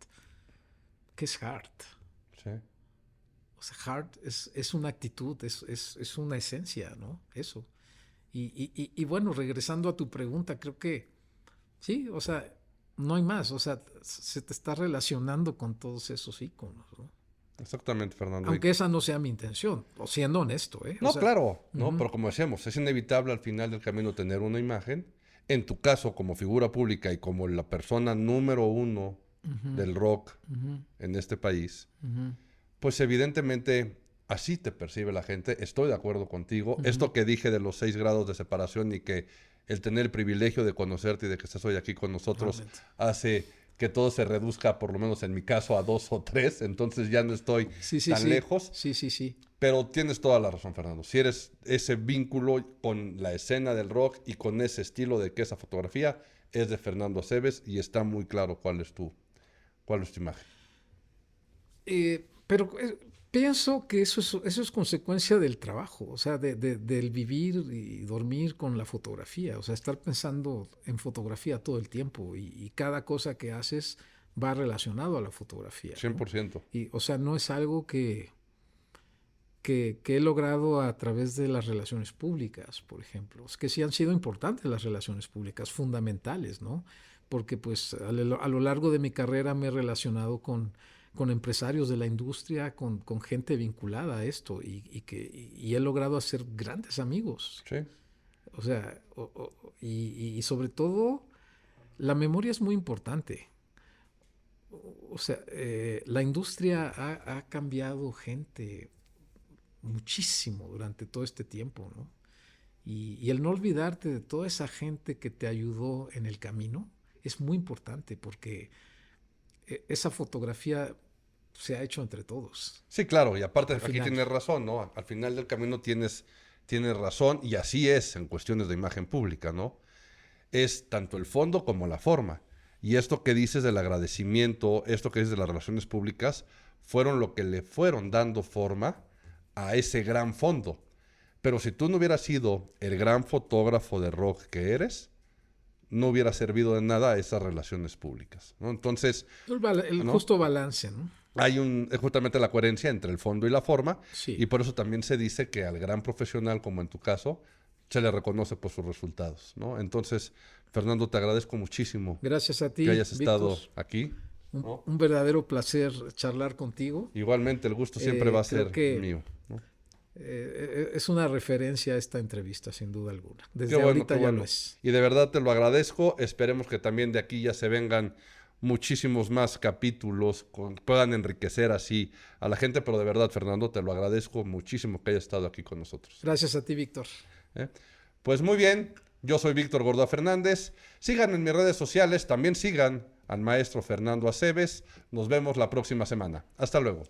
¿Qué es hard? Sí. O sea, hard es una actitud, es una esencia, ¿no? Eso. Y bueno, regresando a tu pregunta, creo que sí, o sea, no hay más. O sea, se te está relacionando con todos esos íconos, ¿no? Exactamente, Fernando. Aunque esa no sea mi intención, o siendo honesto, ¿eh? No, o sea, claro, ¿no? Pero como decíamos, es inevitable al final del camino tener una imagen. En tu caso, como figura pública y como la persona número uno del rock en este país, pues evidentemente así te percibe la gente. Estoy de acuerdo contigo. Esto que dije de los 6 grados de separación y que el tener el privilegio de conocerte y de que estés hoy aquí con nosotros realmente hace que todo se reduzca, por lo menos en mi caso, a 2 o 3. Entonces ya no estoy tan lejos. Sí. Pero tienes toda la razón, Fernando. Si eres ese vínculo con la escena del rock y con ese estilo de que esa fotografía es de Fernando Aceves y está muy claro cuál es tu imagen. Pero pienso que eso es consecuencia del trabajo, o sea, del vivir y dormir con la fotografía, o sea, estar pensando en fotografía todo el tiempo y cada cosa que haces va relacionado a la fotografía, ¿no? 100%. Y, o sea, no es algo que he logrado a través de las relaciones públicas, por ejemplo. Es que sí han sido importantes las relaciones públicas, fundamentales, ¿no? Porque pues a lo largo de mi carrera me he relacionado con empresarios de la industria, con gente vinculada a esto y he logrado hacer grandes amigos. Sí. O sea, y sobre todo, la memoria es muy importante. O sea, la industria ha cambiado gente muchísimo durante todo este tiempo, ¿no? Y el no olvidarte de toda esa gente que te ayudó en el camino es muy importante porque esa fotografía se ha hecho entre todos. Sí, claro, y aparte aquí final. tienes razón, ¿no? Al final del camino tienes razón y así es en cuestiones de imagen pública, ¿no? Es tanto el fondo como la forma. Y esto que dices del agradecimiento, esto que dices de las relaciones públicas, fueron lo que le fueron dando forma a ese gran fondo. Pero si tú no hubieras sido el gran fotógrafo de rock que eres, no hubiera servido de nada esas relaciones públicas, ¿no? Entonces, el ¿no? justo balance, ¿no? Hay justamente la coherencia entre el fondo y la forma, sí. Y por eso también se dice que al gran profesional, como en tu caso, se le reconoce por sus resultados, ¿no? Entonces, Fernando, te agradezco muchísimo. Gracias a ti, que hayas Víctor, estado aquí, ¿no? Un verdadero placer charlar contigo. Igualmente, el gusto siempre va a ser mío, ¿no? Es una referencia a esta entrevista, sin duda alguna. Desde bueno, ahorita ya bueno. lo es. Y de verdad te lo agradezco. Esperemos que también de aquí ya se vengan muchísimos más capítulos, puedan enriquecer así a la gente. Pero de verdad, Fernando, te lo agradezco muchísimo que hayas estado aquí con nosotros. Gracias a ti, Víctor. Pues muy bien, yo soy Víctor Gordoa Fernández. Síganme en mis redes sociales, también sigan al maestro Fernando Aceves. Nos vemos la próxima semana. Hasta luego.